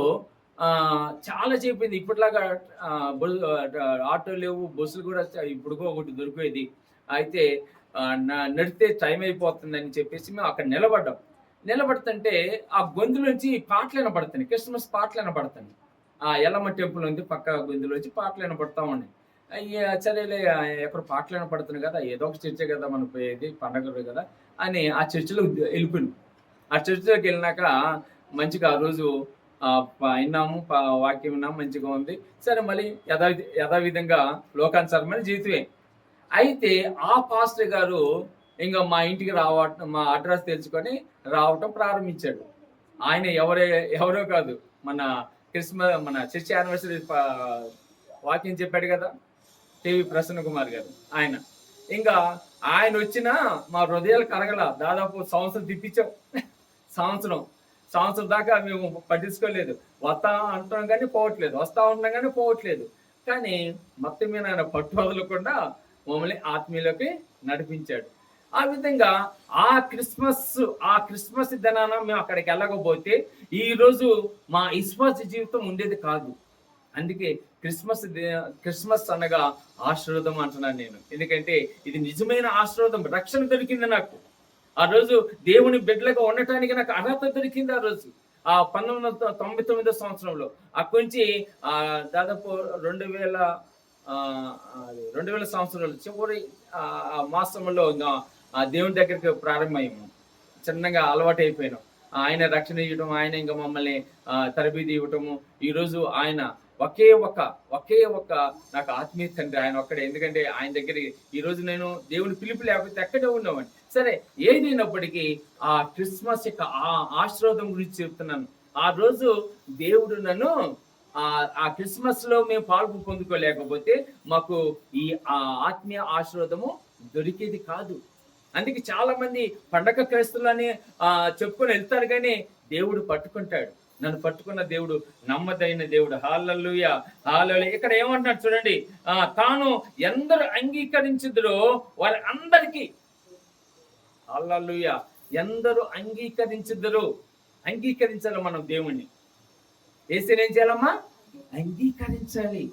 చాలా చెప్పింది. ఇప్పటిలాగా ఆటో లేవు, బస్సులు కూడా ఇప్పుడుకో ఒకటి దొరికేది. అయితే నడితే టైం అయిపోతుందని చెప్పేసి మేము అక్కడ నిలబడుతుంటే ఆ గొంతులోంచి పాటలు వినపడుతున్నాయి, క్రిస్మస్ పాటలు వినపడుతున్నాయి. ఆ ఎల్లమ్మ టెంపుల్ ఉంది పక్క గొంతులోంచి పాటలు వినపడతా ఉన్నాయి. అయ్యా సరేలే, ఎక్కడ పాటలు వినపడుతున్నాయి కదా, ఏదో ఒక చర్చే కదా మనం పోయేది, పండగ కదా అని ఆ చర్చిలో వెళ్ళిపోయాను. ఆ చర్చిలోకి వెళ్ళినాక మంచిగా ఆ రోజు విన్నాము, వాక్యం విన్నాము, మంచిగా ఉంది. సరే మళ్ళీ యథావిధంగా లోకానుసారమైన జీవితమే. అయితే ఆ పాస్టర్ గారు ఇంకా మా ఇంటికి రావటం, మా అడ్రస్ తెలుసుకొని రావటం ప్రారంభించాడు. ఆయన ఎవరో కాదు, మన చర్చి యానివర్సరీ వాక్యం చెప్పాడు కదా, టీవీ ప్రసన్న కుమార్ గారు. ఆయన వచ్చినా మా హృదయాలు కరగల. దాదాపు సంవత్సరం తిప్పించాం. సంవత్సరం దాకా మేము పట్టించుకోలేదు. వస్తా అంటాం కానీ పోవట్లేదు, వస్తా ఉంటాం కానీ పోవట్లేదు. కానీ మొత్తం మీద ఆయన పట్టు వదలకుండా మమ్మల్ని ఆత్మీయులకి నడిపించాడు. ఆ విధంగా ఆ క్రిస్మస్ దినాన మేము అక్కడికి వెళ్ళకపోతే ఈ రోజు మా విశ్వాస జీవితం ఉండేది కాదు. అందుకే క్రిస్మస్ అనగా ఆశీర్వాదం అంటున్నాను నేను. ఎందుకంటే ఇది నిజమైన ఆశీర్వాదం. రక్షణ దొరికింది నాకు ఆ రోజు. దేవుని బిడ్డలుగా ఉండటానికి నాకు అర్హత దొరికింది ఆ రోజు. 1999 సంవత్సరంలో అక్కడి నుంచి దాదాపు 2000 సంవత్సరాలు చివరి మాసంలో దేవుని దగ్గరికి ప్రారంభమయ్యాము. చిన్నగా అలవాటు అయిపోయినాం. ఆయన రక్షణ ఇవ్వటం, ఆయన ఇంకా మమ్మల్ని తరబీదు ఇవ్వటము. ఈరోజు ఆయన ఒకే ఒక నాకు ఆత్మీయ తండ్రి, ఆయన ఒక్కడే. ఎందుకంటే ఆయన దగ్గర ఈరోజు నేను దేవుని పిలుపు లేకపోతే ఎక్కడే ఉన్నామని. సరే, ఏదైనప్పటికీ ఆ క్రిస్మస్ యొక్క ఆ ఆశీర్వాదం గురించి చెప్తున్నాను. ఆ రోజు దేవుడు నన్ను ఆ క్రిస్మస్ లో మేము పాల్గొ పొందుకోలేకపోతే మాకు ఈ ఆత్మీయ ఆశీర్వాదము దొరికేది కాదు. అందుకే చాలా మంది పండగ క్రైస్తవులని చెప్పుకొని వెళ్తారు, కానీ దేవుడు పట్టుకుంటాడు. నన్ను పట్టుకున్న దేవుడు నమ్మదైన దేవుడు. హల్లెలూయా హల్లెలూయా. ఇక్కడ ఏమంటున్నాడు చూడండి, తాను ఎందరు అంగీకరించుదురో వాళ్ళందరికీ, హల్లెలూయా, ఎందరు అంగీకరించాలి మనం దేవుణ్ణి. యేసుని ఏం చేయాలమ్మా? అంగీకరించాలి.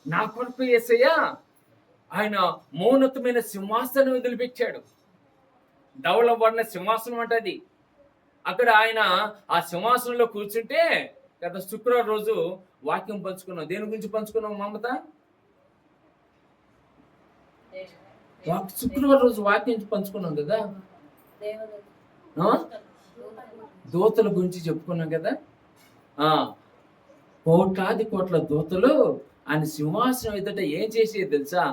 నా కొరకు యేసయ్య ఆయన మౌనతమైన సింహాసనం వదిలిపెట్టాడు. ధవళవర్ణ సింహాసనం అంటది. అక్కడ ఆయన ఆ సింహాసనంలో కూర్చుంటే గత శుక్రవారం రోజు వాక్యం పంచుకున్నాం. దేని గురించి పంచుకున్నాం మమత? శుక్రవారం రోజు వాక్యం పంచుకున్నాం కదా. దూతల గురించి చెప్పుకున్నాం కదా. ఆ కోట్లాది కోట్ల దూతలు ఆయన సింహాసనం ఎదుట ఏం చేసేది తెలుసా?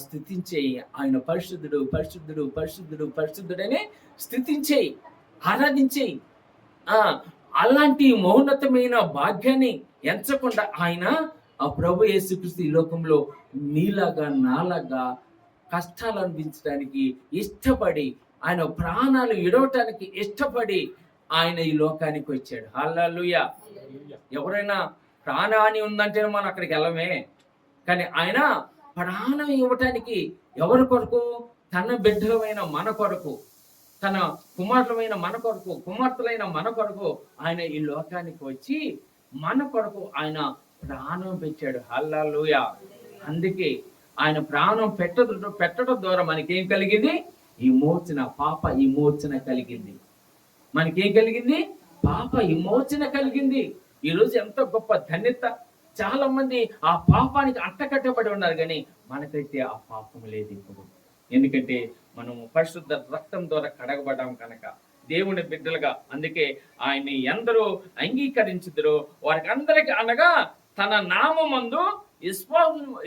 స్తుతించేయి, ఆయన పరిశుద్ధుడు పరిశుద్ధుడు పరిశుద్ధుడు పరిశుద్ధుడని స్తుతించేయి, ఆరాధించేయి. అలాంటి మౌన్నతమైన భాగ్యాన్ని ఎంచకుండా ఆయన ఆ ప్రభు యేసుక్రీస్తు ఈ లోకంలో నీలాగా నాలాగా కష్టాలు అనిపించడానికి ఇష్టపడి, ఆయన ప్రాణాలు విడవటానికి ఇష్టపడి ఆయన ఈ లోకానికి వచ్చాడు. హల్లెలూయా. ఎవరైనా ప్రాణహాని ఉందంటే మనం అక్కడికి వెళ్ళమే, కానీ ఆయన ప్రాణం ఇవ్వటానికి ఎవరి కొరకు? తన బిడ్డలమైన మన కొరకు, తన కుమారులమైన మన కొరకు, కుమార్తెలైన మన కొరకు ఆయన ఈ లోకానికి వచ్చి మన కొరకు ఆయన ప్రాణం పెట్టాడు. హల్లెలూయా. అందుకే ఆయన ప్రాణం పెట్టడం ద్వారా మనకేం కలిగింది? విమోచన, పాప విమోచన కలిగింది. మనకేం కలిగింది? పాప విమోచన కలిగింది. ఈరోజు ఎంత గొప్ప ధన్యత. చాలా మంది ఆ పాపానికి అట్టకట్టబడి ఉన్నారు, కానీ మనకైతే ఆ పాపం లేదు ఇప్పుడు. ఎందుకంటే మనం పరిశుద్ధ రక్తం ద్వారా కడగబడ్డాం కనుక దేవుని బిడ్డలుగా. అందుకే ఆయన్ని ఎందరూ అంగీకరించుదురో వారికి అందరికీ, అనగా తన నామమందు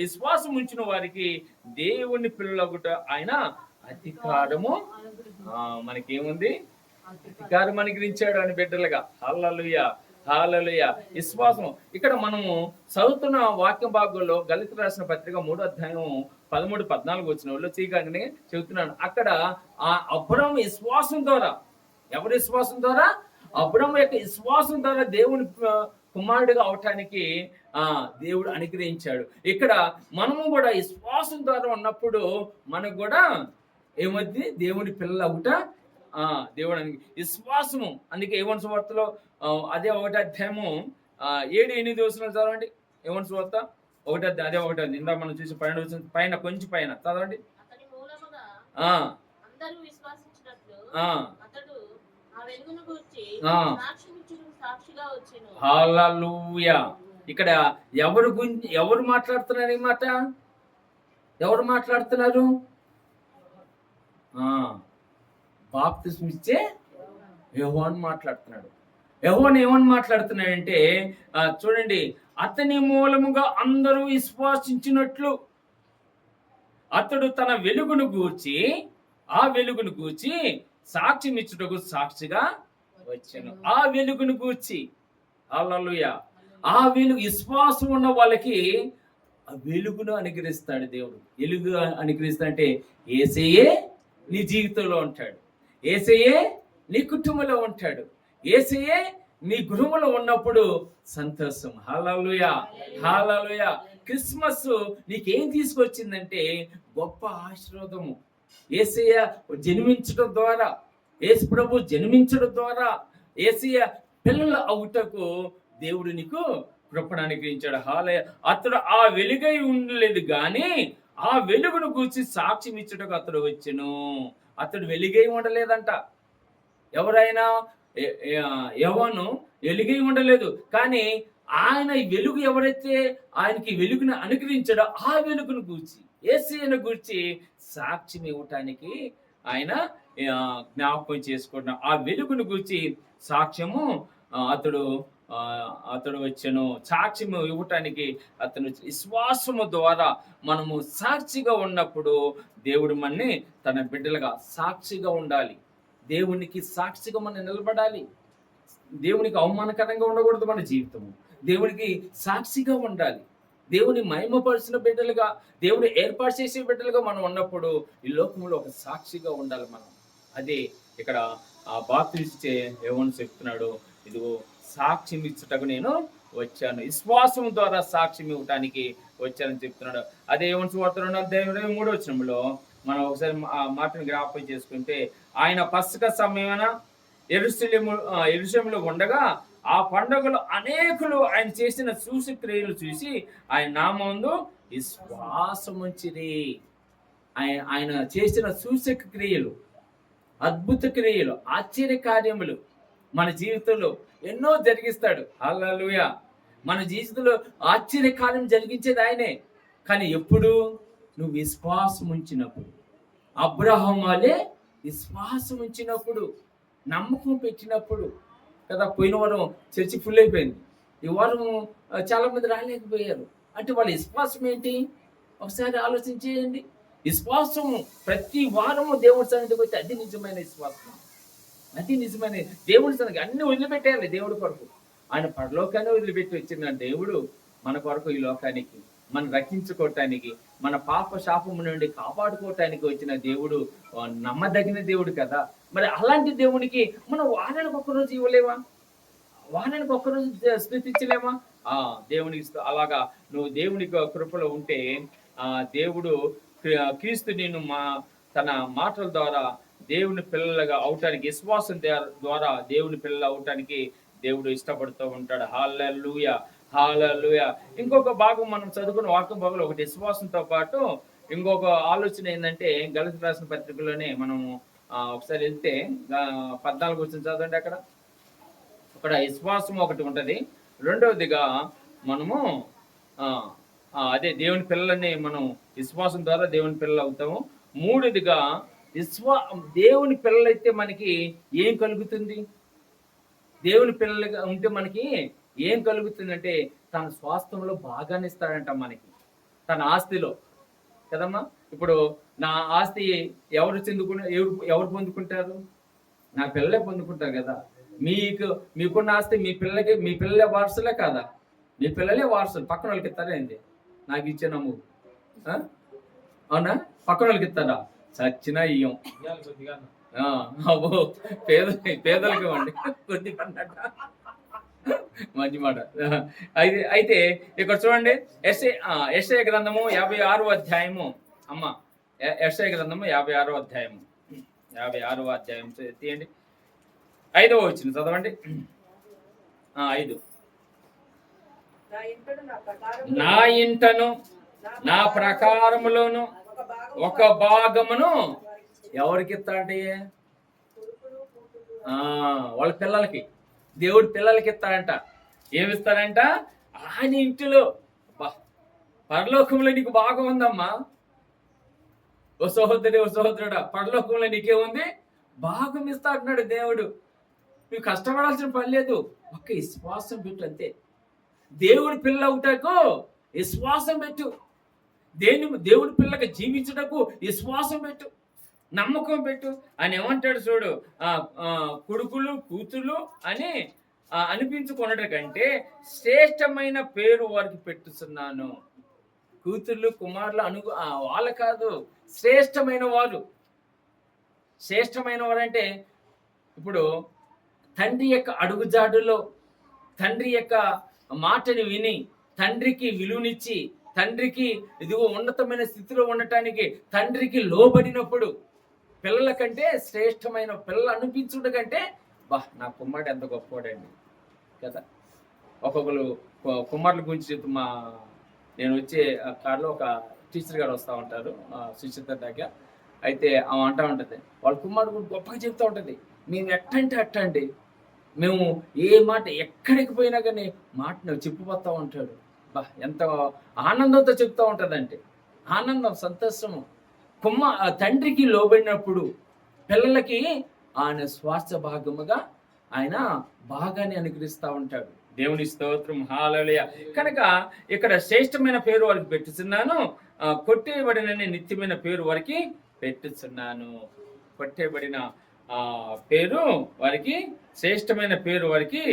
విశ్వాసం ఉంచిన వారికి దేవుని పిల్లలగుట ఆయన అధికారము మనకేముంది? అధికారం అనుగ్రహించాడు అని బిడ్డలుగా. హల్లెలూయా, హల్లెలూయా. విశ్వాసం. ఇక్కడ మనము చదువుతున్న వాక్య భాగంలో గళితులకు రాసిన పత్రిక 3వ అధ్యాయం 13-14 వచ్చిన చీకని చెబుతున్నాను. అక్కడ ఆ అబ్రహాము విశ్వాసం ద్వారా, ఎవరి విశ్వాసం ద్వారా? అబ్రహాము యొక్క విశ్వాసం ద్వారా దేవుని కుమారుడిగా అవటానికి దేవుడు అనుగ్రహించాడు. ఇక్కడ మనము కూడా విశ్వాసం ద్వారా ఉన్నప్పుడు మనకు కూడా ఏమవుతుంది? దేవుని పిల్లలు అవుట దేవుడు విశ్వాసము. అందుకే యోహాను సువార్తలో అదే 1వ అధ్యాయము 7-8 వచనాలు చదవండి. యోహాను సువార్త 1వ అధ్యాయం అదే 1వ అధ్యాయం. ఇందాక మనం చూసి 12 వచనం పైన కొంచెం పైన చదవండి. హల్లెలూయా. ఇక్కడ ఎవరు మాట్లాడుతున్నారు? ఈ మాట ఎవరు మాట్లాడుతున్నారు? బాప్తిస్మం ఇచ్చే యోహాను మాట్లాడుతున్నాడు. యోహాను ఏమని మాట్లాడుతున్నాడంటే చూడండి, అతని మూలముగా అందరూ విశ్వాసించినట్లు అతడు తన వెలుగును గూర్చి, ఆ వెలుగును గూర్చి సాక్ష్యం ఇచ్చుటకు సాక్షిగా వచ్చాను. ఆ వెలుగును గూర్చి. హల్లెలూయా. ఆ వెలుగు, విశ్వాసం ఉన్న వాళ్ళకి ఆ వెలుగును అనుగ్రహిస్తాడు దేవుడు. వెలుగు అనుగ్రహిస్తాడంటే యేసయ్యే నీ జీవితంలో ఉంటాడు, యేసయ్యే నీ కుటుంబంలో ఉంటాడు, యేసయ్యే నీ గృహంలో ఉన్నప్పుడు సంతోషం. హల్లెలూయా, హల్లెలూయా. క్రిస్మస్ నీకేం తీసుకొచ్చిందంటే గొప్ప ఆశీర్వాదము. యేసయ్య జన్మించడం ద్వారా, యేసు ప్రభు జన్మించడం ద్వారా యేసయ్య పిల్లలు అవుటకు దేవుడు నీకు కృపను అనుగ్రహించాడు. హల్లెలూయా. అతడు ఆ వెలుగై ఉండలేదు, కానీ ఆ వెలుగును గూర్చి సాక్ష్యం ఇచ్చుటకు అతడు వచ్చెను. అతడు వెలుగై ఉండలేదంట. ఎవరైనా యోహాను వెలుగై ఉండలేదు, కానీ ఆయన వెలుగు ఎవరైతే ఆయనకి వెలుగును అనుగ్రహించాడో ఆ వెలుగును గూర్చి, యేసయ్యను గూర్చి సాక్ష్యం ఇవ్వటానికి ఆయన జ్ఞాపకం చేసుకుంటున్నాడు. ఆ వెలుగును గూర్చి సాక్ష్యము అతడు వచ్చాను. సాక్ష్యము ఇవ్వటానికి అతను విశ్వాసము ద్వారా మనము సాక్షిగా ఉన్నప్పుడు దేవుడు మనని తన బిడ్డలుగా సాక్షిగా ఉండాలి. దేవునికి సాక్షిగా మనం నిలబడాలి. దేవునికి అవమానకరంగా ఉండకూడదు మన జీవితము. దేవునికి సాక్షిగా ఉండాలి. దేవుని మహిమపరిచిన బిడ్డలుగా, దేవుని ఏర్పాటు చేసే బిడ్డలుగా మనం ఉన్నప్పుడు ఈ లోకంలో ఒక సాక్షిగా ఉండాలి మనం. అదే ఇక్కడ ఆ బాప్తిస్మం యోహాను చెప్తున్నాడు, ఇదిగో సాక్ష్యం ఇచ్చుటకు నేను వచ్చాను, విశ్వాసం ద్వారా సాక్ష్యం ఇవ్వటానికి వచ్చానని చెప్తున్నాడు. అదే యోహాను సువార్త 2వ అధ్యాయం 23వ వచనంలో మనం ఒకసారి ఆ మాటను జ్ఞాపకం చేసుకుంటే, ఆయన పస్కా సమయమున యెరూషలేములో ఉండగా ఆ పండుగలో అనేకులు ఆయన చేసిన సూచక్రియలు చూసి ఆయన నామమునందు విశ్వాసం ఉంచిరి. ఆయన చేసిన సూచక క్రియలు, అద్భుత క్రియలు, ఆశ్చర్య కార్యములు మన జీవితంలో ఎన్నో జరిగిస్తాడు. హల్లెలూయా. మన జీవితంలో ఆశ్చర్య కార్యం జరిగించేది ఆయనే. కానీ ఎప్పుడు? నువ్వు విశ్వాసం ఉంచినప్పుడు. అబ్రహాము వలె విశ్వాసం ఉంచినప్పుడు. నమ్మకం పెట్టినప్పుడు కదా. పోయిన వారం చర్చి ఫుల్ అయిపోయింది, ఈ వారం చాలా మంది రాలేకపోయారు. అంటే వాళ్ళ విశ్వాసం ఏంటి? ఒకసారి ఆలోచించేయండి. విశ్వాసం ప్రతి వారము దేవుడి సన్నిధికి వచ్చి అది నిజమైన విశ్వాసం, అది నిజమైన దేవుడి సన్నిధికి అన్ని వదిలిపెట్టేయాలి దేవుడి కొరకు. ఆయన పరలోకాన్ని వదిలిపెట్టి వచ్చిన దేవుడు మన కొరకు ఈ లోకానికి మనం రక్షించుకోవటానికి, మన పాప శాపము నుండి కాపాడుకోవటానికి వచ్చిన దేవుడు నమ్మదగిన దేవుడు కదా. మరి అలాంటి దేవునికి మనం వారానికి ఒక్కరోజు ఇవ్వలేమా? వారానికి ఒక్కరోజు స్తుతించలేమా? దేవునికి అలాగా నువ్వు దేవునికి కృపలో ఉంటే దేవుడు క్రీస్తు నిన్ను తన మాటల ద్వారా దేవుని పిల్లలుగా అవటానికి, విశ్వాసం ద్వారా దేవుని పిల్లలు అవటానికి దేవుడు ఇష్టపడుతూ ఉంటాడు. హల్లెలూయా, హల్లెలూయా. ఇంకొక భాగం మనం చదువుకున్న వాక్యం భాగంలో ఒకటి విశ్వాసంతో పాటు ఇంకొక ఆలోచన ఏంటంటే, గలతీయులకు రాసిన పత్రికలోనే మనము ఒకసారి వెళ్తే 14 వచ్చిన చదవండి. అక్కడ విశ్వాసం ఒకటి ఉంటది. రెండవదిగా మనము అదే దేవుని పిల్లల్ని మనం విశ్వాసం ద్వారా దేవుని పిల్లలు అవుతాము. మూడోదిగా దేవుని పిల్లలైతే మనకి ఏం కలుగుతుంది? దేవుని పిల్లలుగా ఉంటే మనకి ఏం కలుగుతుందంటే తన స్వాస్థ్యంలో భాగాన్ని ఇస్తాడంట మనకి, తన ఆస్తిలో కదమ్మా. ఇప్పుడు నా ఆస్తి ఎవరు పొందుకుంటారు? నా పిల్లలే పొందుకుంటారు కదా. మీకున్న ఆస్తి మీ పిల్లలే వారసులే కాదా? మీ పిల్లలే వారసులు. పక్కన వాళ్ళకి ఇస్తారేంటి? నాకు ఇచ్చే నమ్ము, అవునా? పక్కన వాళ్ళకి ఇస్తారా? చచ్చినా ఇయ్యం. పేదలకి ఇవ్వండి కొద్దిగా అన్నట్ట, మంచి మాట. అయితే ఇక్కడ చూడండి, యెషయా గ్రంథము 56వ అధ్యాయము. అమ్మ, యెషయా గ్రంథము 56వ అధ్యాయము, 56వ అధ్యాయం తీయండి. 5వ వచనం చదవండి. 5. నా ఇంటను నా ప్రకారములోను ఒక భాగమును ఎవరికి ఇస్తాడంటే వాళ్ళ పిల్లలకి, దేవుడి పిల్లలకి ఇస్తాడంట. ఏమిస్తాడంట? ఆయన ఇంటిలో పరలోకంలో నీకు భాగం ఉందమ్మా. ఓ సహోదరుడా, పరలోకంలో నీకేముంది? భాగం ఇస్తా అంటున్నాడు దేవుడు. నువ్వు కష్టపడాల్సిన పని లేదు, ఒక్క విశ్వాసం పెట్టు అంతే. దేవుడి పిల్ల అవుటకు విశ్వాసం పెట్టు. దేవుడి పిల్లకి జీవించుటకు విశ్వాసం పెట్టు, నమ్మకం పెట్టు. అని ఏమంటాడు చూడు, కొడుకులు కూతుళ్ళు అని అనిపించుకున్నట కంటే శ్రేష్టమైన పేరు వారికి పెట్టుతున్నాను. కూతుళ్ళు కుమారులు వాళ్ళ కాదు, శ్రేష్టమైన వారు. శ్రేష్టమైన వారు అంటే ఇప్పుడు తండ్రి యొక్క అడుగుజాడులో, తండ్రి యొక్క మాటని విని, తండ్రికి విలువనిచ్చి, తండ్రికి ఇదిగో ఉన్నతమైన స్థితిలో ఉండటానికి తండ్రికి లోబడినప్పుడు పిల్లల కంటే శ్రేష్టమైన పిల్లలు అనిపించుట కంటే నా కుమారుడు ఎంత గొప్పవాడండి కదా. ఒక్కొక్కరు కుమారుల గురించి నేను వచ్చే కార్లో ఒక టీచర్ గారు వస్తూ ఉంటారు, సుచిత దగ్గర. అయితే ఆమె అంటూ ఉంటుంది, వాళ్ళ కుమారుడు కూడా గొప్పగా చెప్తూ ఉంటుంది. మేము ఎట్టంటే అట్టండి, మేము ఏ మాట ఎక్కడికి పోయినా కానీ మాట నువ్వు చెప్పిపోతూ ఉంటాడు. ఎంత ఆనందంతో చెప్తూ ఉంటుందంటే, ఆనందం, సంతోషము. తండ్రికి లోబడినప్పుడు పిల్లలకి ఆయన స్వాస్థ భాగముగా ఆయన భాగాన్ని అనుగ్రహిస్తూ ఉంటాడు. దేవుని స్తోత్రం, హల్లెలూయా. కనుక ఇక్కడ శ్రేష్టమైన పేరు వారికి పెట్టుచున్నాను, కొట్టేయబడిన నిత్యమైన పేరు వారికి పెట్టుచున్నాను. కొట్టేయబడిన పేరు వారికి, శ్రేష్టమైన పేరు వారికి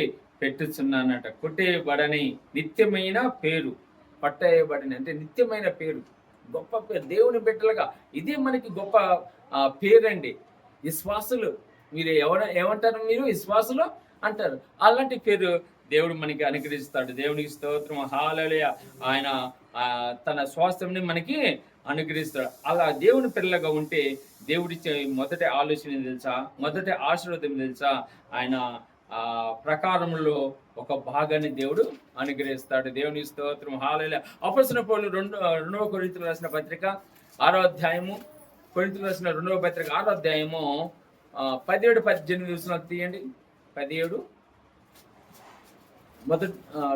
పెట్టుచున్నానట. కొట్టేయబడని నిత్యమైన పేరు, పట్టేయబడిన అంటే నిత్యమైన పేరు, గొప్ప పేరు. దేవుని బిడ్డలుగా ఇదే మనకి గొప్ప పేరండి. విశ్వాసులు, మీరు ఏమంటారు? మీరు విశ్వాసులు అంటారు. అలాంటి పేరు దేవుడు మనకి అనుగ్రహిస్తాడు. దేవునికి స్తోత్రం, హల్లెలూయా. ఆయన తన స్వాస్థ్యంని మనకి అనుగ్రహిస్తాడు. అలా దేవుని పిల్లగా ఉంటే దేవుడిచ్చే మొదటి ఆలోచన తెలుసా, మొదటి ఆశీర్వాదం తెలుసా? ఆయన ప్రకారంలో ఒక భాగాన్ని దేవుడు అనుగ్రహిస్తాడు. దేవుని స్తోత్రం, హల్లెలూయా. అపొస్తలుల పౌలు 2వ కొరింథీయులకు రాసిన పత్రిక 6వ అధ్యాయము, కొరింథీయులకు రాసిన 2వ పత్రిక 6వ అధ్యాయము 17-18 వచనాలు తీయండి. 17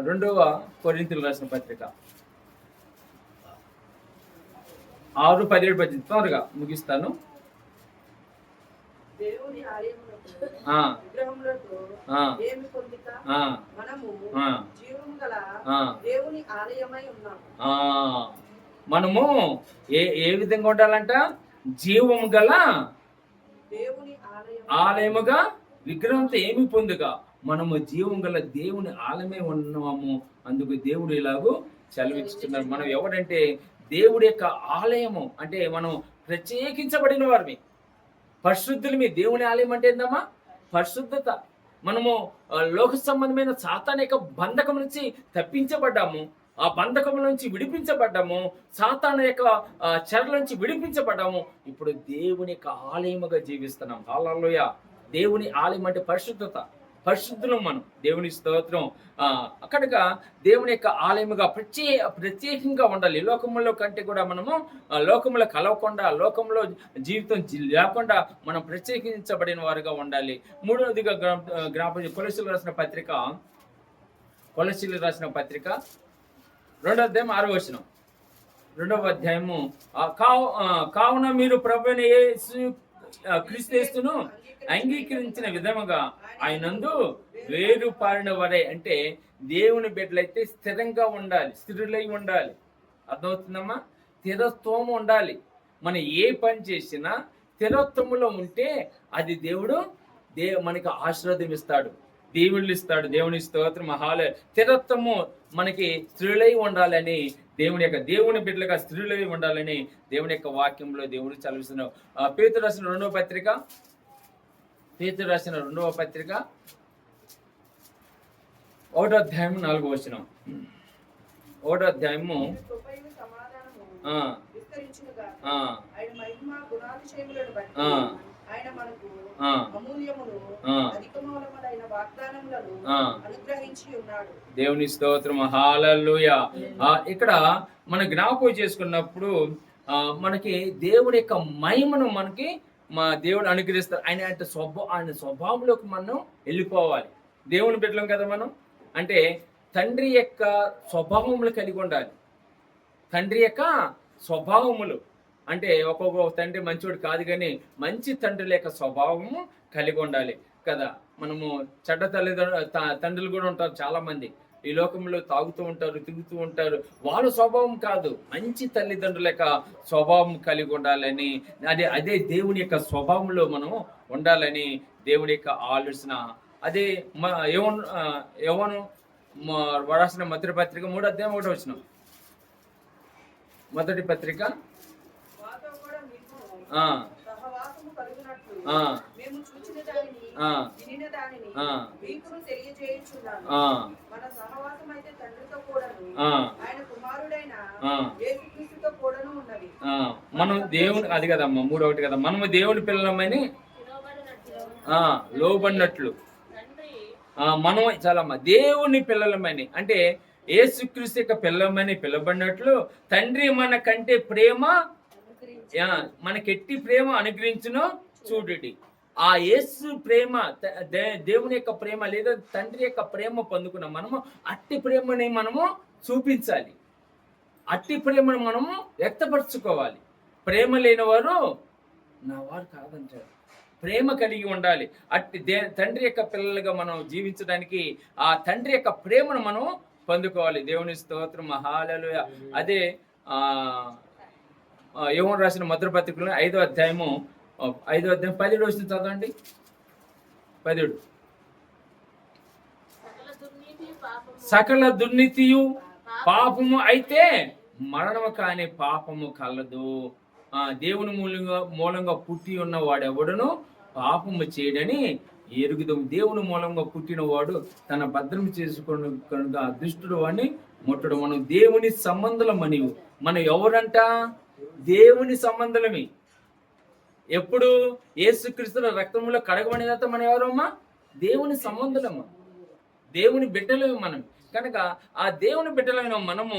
2వ కొరింథీయులకు రాసిన పత్రిక 6:17-18 త్వరగా ముగిస్తాను. దేవుని ఆలయమునకు ఆ, విగ్రహములతో ఆ, ఏమి పొందిక ఆ, మనము ఆ, జీవము గల ఆ. దేవుని ఆలయమై ఉన్నాము. ఆ. మనము ఏ విధంగా ఉండాలంట? జీవము గల దేవుని ఆలయం ఆలయముగా విగ్రహంతో ఏమి పొందుగా మనము జీవం గల దేవుని ఆలయమే ఉన్నాము. అందుకు దేవుడు ఇలాగూ సెలవిస్తున్నారు. మనం ఎవరంటే దేవుడి యొక్క ఆలయము, అంటే మనం ప్రత్యేకించబడిన వారిని, పరిశుద్ధులమి. దేవుని ఆలయం అంటే ఏందమ్మా? పరిశుద్ధత. మనము లోక సంబంధమైన సాతాను యొక్క బంధకం నుంచి తప్పించబడ్డాము. ఆ బంధకం నుంచి విడిపించబడ్డాము. సాతాను యొక్క చెరల నుంచి విడిపించబడ్డాము. ఇప్పుడు దేవుని యొక్క ఆలయముగా జీవిస్తున్నాం. హల్లెలూయా. దేవుని ఆలయం అంటే పరిశుద్ధత. పరిశుద్ధులం మనం. దేవుని స్తోత్రం. అక్కడక దేవుని యొక్క ఆలయముగా ప్రత్యేకంగా ఉండాలి. లోకములో కంటే కూడా మనము లోకములో కలవకుండా, లోకంలో జీవితం లేకుండా మనం ప్రత్యేకించబడిన వారుగా ఉండాలి. మూడవదిగా జ్ఞాపకం కొలస్సీలు రాసిన పత్రిక 2వ అధ్యాయం 6వ వచనం. 2వ అధ్యాయము కావున మీరు ప్రభువైన యేసు క్రీస్తును అంగీకరించిన విధముగా ఆయనందు వేరు పారిన వారే, అంటే దేవుని బిడ్డలైతే స్థిరంగా ఉండాలి, స్థిరులై ఉండాలి. అర్థమవుతుందమ్మా? స్థిరత్వం ఉండాలి. మనం ఏ పని చేసినా స్థిరత్వములో ఉంటే అది దేవుడు మనకి ఆశీర్వాదం ఇస్తాడు, దేవుళ్ళు ఇస్తాడు. దేవుని స్తోత్రం. స్థిరత్వము మనకి స్త్రీలై ఉండాలని, దేవుని బిడ్డలుగా స్త్రీలై ఉండాలని దేవుని యొక్క వాక్యంలో దేవుడు చదివిస్తున్నాడు. పేతురు రాసిన 2వ పత్రిక 1వ అధ్యాయము 4వ వచనం. 1వ అధ్యాయము కృపయు సమాధానము ఆ, విస్తరించునుగా ఆ, ఆయన మహిమ గుణాతిశయములను బట్టి ఆ, ఆయన మనకు ఆ, అమూల్యమును ఆ, అధికమూలములైన వాగ్దానములను ఆ. అనుగ్రహించి ఉన్నాడు. దేవుని స్తోత్రం. హల్లెలూయా. ఇక్కడ మన జ్ఞాపకం చేసుకున్నప్పుడు మనకి దేవుడి యొక్క మహిమను మనకి దేవుడు అనుగ్రహిస్తారు. ఆయన స్వభావంలోకి మనం వెళ్ళిపోవాలి. దేవుని బిడ్డలం కదా మనం. అంటే తండ్రి యొక్క స్వభావములు కలిగి ఉండాలి. తండ్రి యొక్క స్వభావములు అంటే ఒక్కొక్క తండ్రి మంచివాడు కాదు, కానీ మంచి తండ్రుల యొక్క స్వభావము కలిగి ఉండాలి కదా. మనము చెడ్డ తండ్రులు కూడా ఉంటారు చాలా మంది ఈ లోకంలో. తాగుతూ ఉంటారు, తిరుగుతూ ఉంటారు. వాళ్ళ స్వభావం కాదు, మంచి తల్లిదండ్రుల యొక్క స్వభావం కలిగి ఉండాలని, అదే దేవుని యొక్క స్వభావంలో మనం ఉండాలని దేవుని యొక్క ఆలోచన. అదే యోహాను రాసిన మొదటి పత్రిక 3వ అధ్యాయం 1వ వచనం. మొదటి పత్రిక వాతో కూడా మీకు ఆ, సహవాసము కలుగునట్లు ఆ, మేము చూచిన దానిని ఆ, వినిన దానిని ఆ, మీకును తెలియజేయుచున్నాను. ఆ, మన సహవాసం అయితే తండ్రితో కూడాను ఆ, ఆయన కుమారుడైన ఆ, యేసుక్రీస్తుతో కూడాను ఉన్నది. మనం దేవుని, అది కదమ్మా 3:1 కదా, మనము దేవుని పిల్లలమని లోబడినట్లు మనం చాలమ్మా దేవుని పిల్లలమని, అంటే యేసుక్రీస్తు యొక్క పిల్లలమని పిలబడినట్లు తండ్రి మన కంటే ప్రేమ మనకెట్టి ప్రేమ అనుగ్రహించును చూడుడి. ఆ యేసు ప్రేమ, దేవుని యొక్క ప్రేమ లేదా తండ్రి యొక్క ప్రేమ పొందుకున్నాం మనము. అట్టి ప్రేమని మనము చూపించాలి, అట్టి ప్రేమను మనము వ్యక్తపరచుకోవాలి. ప్రేమ లేని వారు నా వారు కాదంటారు. ప్రేమ కలిగి ఉండాలి. అట్టి తండ్రి యొక్క పిల్లలుగా మనం జీవించడానికి ఆ తండ్రి యొక్క ప్రేమను మనం పొందుకోవాలి. దేవుని స్తోత్రం. హల్లెలూయా. అదే యోహాను రాసిన మొదటి పత్రికలో 5వ అధ్యాయం 17 వచనం చదవండి. 17 సకల దుర్నీతియు పాపము అయితే మరణము కాని పాపము కలదు. దేవుని మూలంగా పుట్టి ఉన్న వాడెవడను పాపము చేయడని ఎరుగుదాం. దేవుని మూలంగా పుట్టిన వాడు తన భద్రం చేసుకుని కనుక దుష్టుడు అని ముట్టడు. మనం దేవుని సంబంధులమని. మనం ఎవరంట? దేవుని సంబంధులమే. ఎప్పుడు యేసుక్రీస్తు రక్తంలో కడగబడిన తర్వాత మనం ఎవరమ్మా? దేవుని సంబంధులమ్మా, దేవుని బిడ్డలమే మనం. కనుక ఆ దేవుని బిడ్డలైన మనము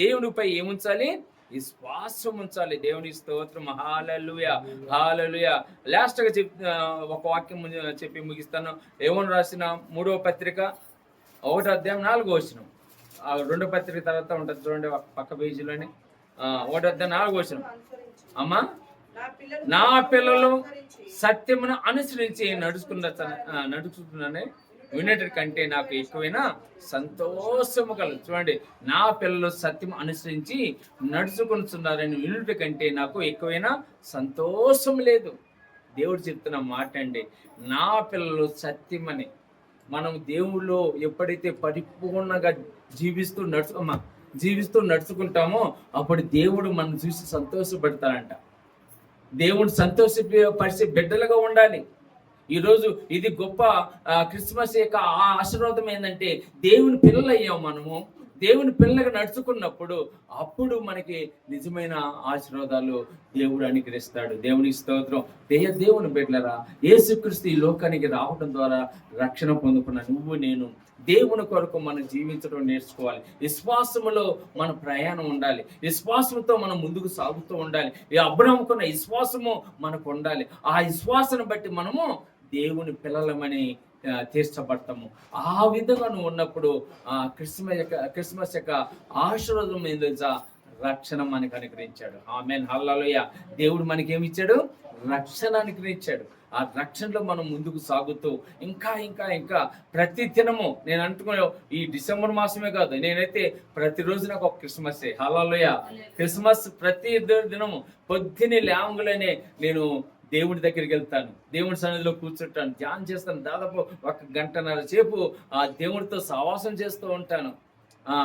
దేవునిపై ఏముంచాలి? విశ్వాసం ఉంచాలి. దేవుని స్తోత్రం. హల్లెలూయా, హల్లెలూయా. లాస్ట్ గా ఒక వాక్యం చెప్పి ముగిస్తాను. యోహాను రాసిన 3వ పత్రిక 1వ అధ్యాయం 4వ వచనం. 2వ పత్రిక తర్వాత ఉంటుంది చూడండి పక్క పేజీలోనే. 1వ అధ్యాయం 4వ వచనం. అమ్మా నా పిల్లలు అనుసరించి సత్యమును అనుసరించి నడుచుకున్నానే వినటి కంటే నాకు ఎక్కువైన సంతోషము కలదు. చూడండి, నా పిల్లలు సత్యం అనుసరించి నడుచుకుంటున్నారని వినుట కంటే నాకు ఎక్కువైన సంతోషం లేదు. దేవుడు చెప్తున్న మాట అండి, నా పిల్లలు సత్యమని. మనం దేవుళ్ళు ఎప్పుడైతే పరిపూర్ణంగా జీవిస్తూ నడుచుకుంటామో అప్పుడు దేవుడు మనం చూసి సంతోషపడతాడంట. దేవుడు సంతోషపరిచే బిడ్డలుగా ఉండాలి. ఈరోజు ఇది గొప్ప క్రిస్మస్ యొక్క ఆశీర్వాదం ఏంటంటే దేవుని పిల్లలు అయ్యాం. మనము దేవుని పిల్లలుగా నడుచుకున్నప్పుడు అప్పుడు మనకి నిజమైన ఆశీర్వాదాలు దేవుడు అనుగ్రహిస్తాడు. దేవునికి స్తోత్రం. దేవుని బిడ్డలరా, యేసుక్రీస్తు ఈ లోకానికి రావడం ద్వారా రక్షణ పొందుకున్న నువ్వు నేను దేవుని కొరకు మనం జీవించడం నేర్చుకోవాలి. విశ్వాసములో మన ప్రయాణం ఉండాలి. విశ్వాసంతో మనం ముందుకు సాగుతూ ఉండాలి. ఈ అబ్రహాముకున్న విశ్వాసము మనకు ఉండాలి. ఆ విశ్వాసాన్ని బట్టి మనము దేవుని పిల్లలమని తీర్చబడతాము. ఆ విధంగా నువ్వు ఉన్నప్పుడు క్రిస్మస్ యొక్క ఆశీర్వాదం ఏం తెలుసా? రక్షణ మనకు అనుగ్రహించాడు. ఆమేన్, హల్లెలూయా. దేవుడు మనకి ఏమి ఇచ్చాడు? రక్షణ అనుగ్రహించాడు. ఆ రక్షణలో మనం ముందుకు సాగుతూ ఇంకా ఇంకా ఇంకా ప్రతి దినము, నేను అంటుకునే ఈ డిసెంబర్ మాసమే కాదు, నేనైతే ప్రతిరోజు నాకు ఒక క్రిస్మస్సే. హల్లెలూయా. క్రిస్మస్ ప్రతి దినము పొద్దున్నే లేవంగానే నేను దేవుడి దగ్గరికి వెళ్తాను, దేవుడి సన్నిధిలో కూర్చుంటాను, ధ్యానం చేస్తాను. దాదాపు 1 గంటన్నర సేపు ఆ దేవుడితో సహవాసం చేస్తూ ఉంటాను. ఆ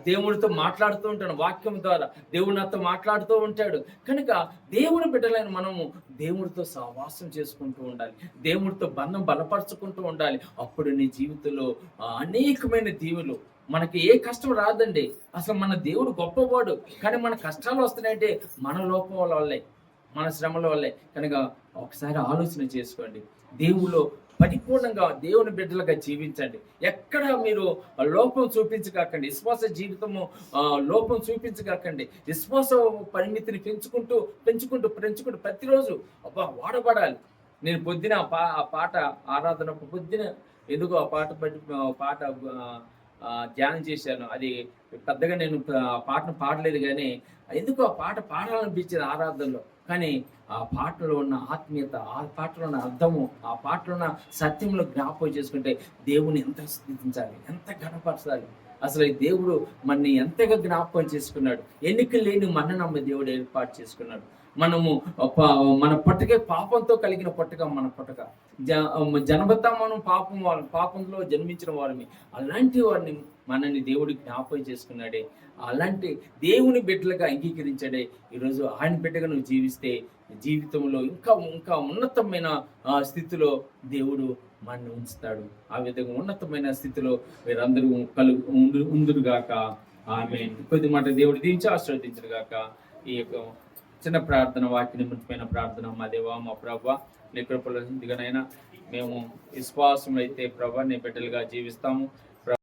దేవుడితో మాట్లాడుతూ ఉంటాను. వాక్యం ద్వారా దేవుడు నాతో మాట్లాడుతూ ఉంటాడు. కనుక దేవుని బిడ్డలైన మనము దేవుడితో సహవాసం చేసుకుంటూ ఉండాలి. దేవుడితో బంధం బలపరుచుకుంటూ ఉండాలి. అప్పుడు నీ జీవితంలో అనేకమైన దీవులు, మనకి ఏ కష్టం రాదండి. అసలు మన దేవుడు గొప్పవాడు. కానీ మన కష్టాలు వస్తున్నాయంటే మన లోపం వల్లే, మన శ్రమల వల్లే. కనుక ఒకసారి ఆలోచన చేసుకోండి. దేవులో పరిపూర్ణంగా దేవుని బిడ్డలుగా జీవించండి. ఎక్కడ మీరు లోపం చూపించకండి. విశ్వాస జీవితము లోపం చూపించకండి. విశ్వాస పరిమితిని పెంచుకుంటూ ప్రతిరోజు వాడబడాలి. నేను పొద్దున ఆ పాట ఆరాధన పొద్దున ఎందుకు ఆ పాట ధ్యానం చేశాను. అది పెద్దగా నేను ఆ పాటను పాడలేదు, కానీ ఎందుకు ఆ పాట పాడాలనిపించింది ఆరాధనలో. కానీ ఆ పాటలో ఉన్న ఆత్మీయత, ఆ పాటలో ఉన్న అర్థము, ఆ పాటలో ఉన్న సత్యంలో జ్ఞాపకం చేసుకుంటే దేవుని ఎంత స్థుతించాలి, ఎంత గణపరచాలి. అసలు ఈ దేవుడు మనని ఎంతగా జ్ఞాపకం చేసుకున్నాడు. ఎన్నిక లేని మన్ననమ్మ దేవుడు ఏర్పాటు చేసుకున్నాడు. మనము మన పొట్టకే పాపంతో కలిగిన పొట్టక మన పొట్టక జనబతా మనం పాపంలో జన్మించిన వారిని, అలాంటి వారిని మనల్ని దేవుడు జ్ఞాపకం చేసుకున్నాడే. అలాంటి దేవుని బిడ్డలుగా అంగీకరించాడే. ఈరోజు ఆయన బిడ్డగా నువ్వు జీవిస్తే జీవితంలో ఇంకా ఇంకా ఉన్నతమైన స్థితిలో దేవుడు మనల్ని ఉంచుతాడు. ఆ విధంగా ఉన్నతమైన స్థితిలో మీరందరూ ఉందురుగాక. ఆమేన్. కొద్ది మాట దేవుడు దీవించి ఆశీర్వదించుగాక. ఈ యొక్క చిన్న ప్రార్థన, వాక్య నిమిత్తమైన ప్రార్థన. మా దేవా, మా ప్రభువా, నీ కృపలో ఇందుగానైనా మేము విశ్వాసం అయితే ప్రభా నీ బిడ్డలుగా జీవిస్తాము.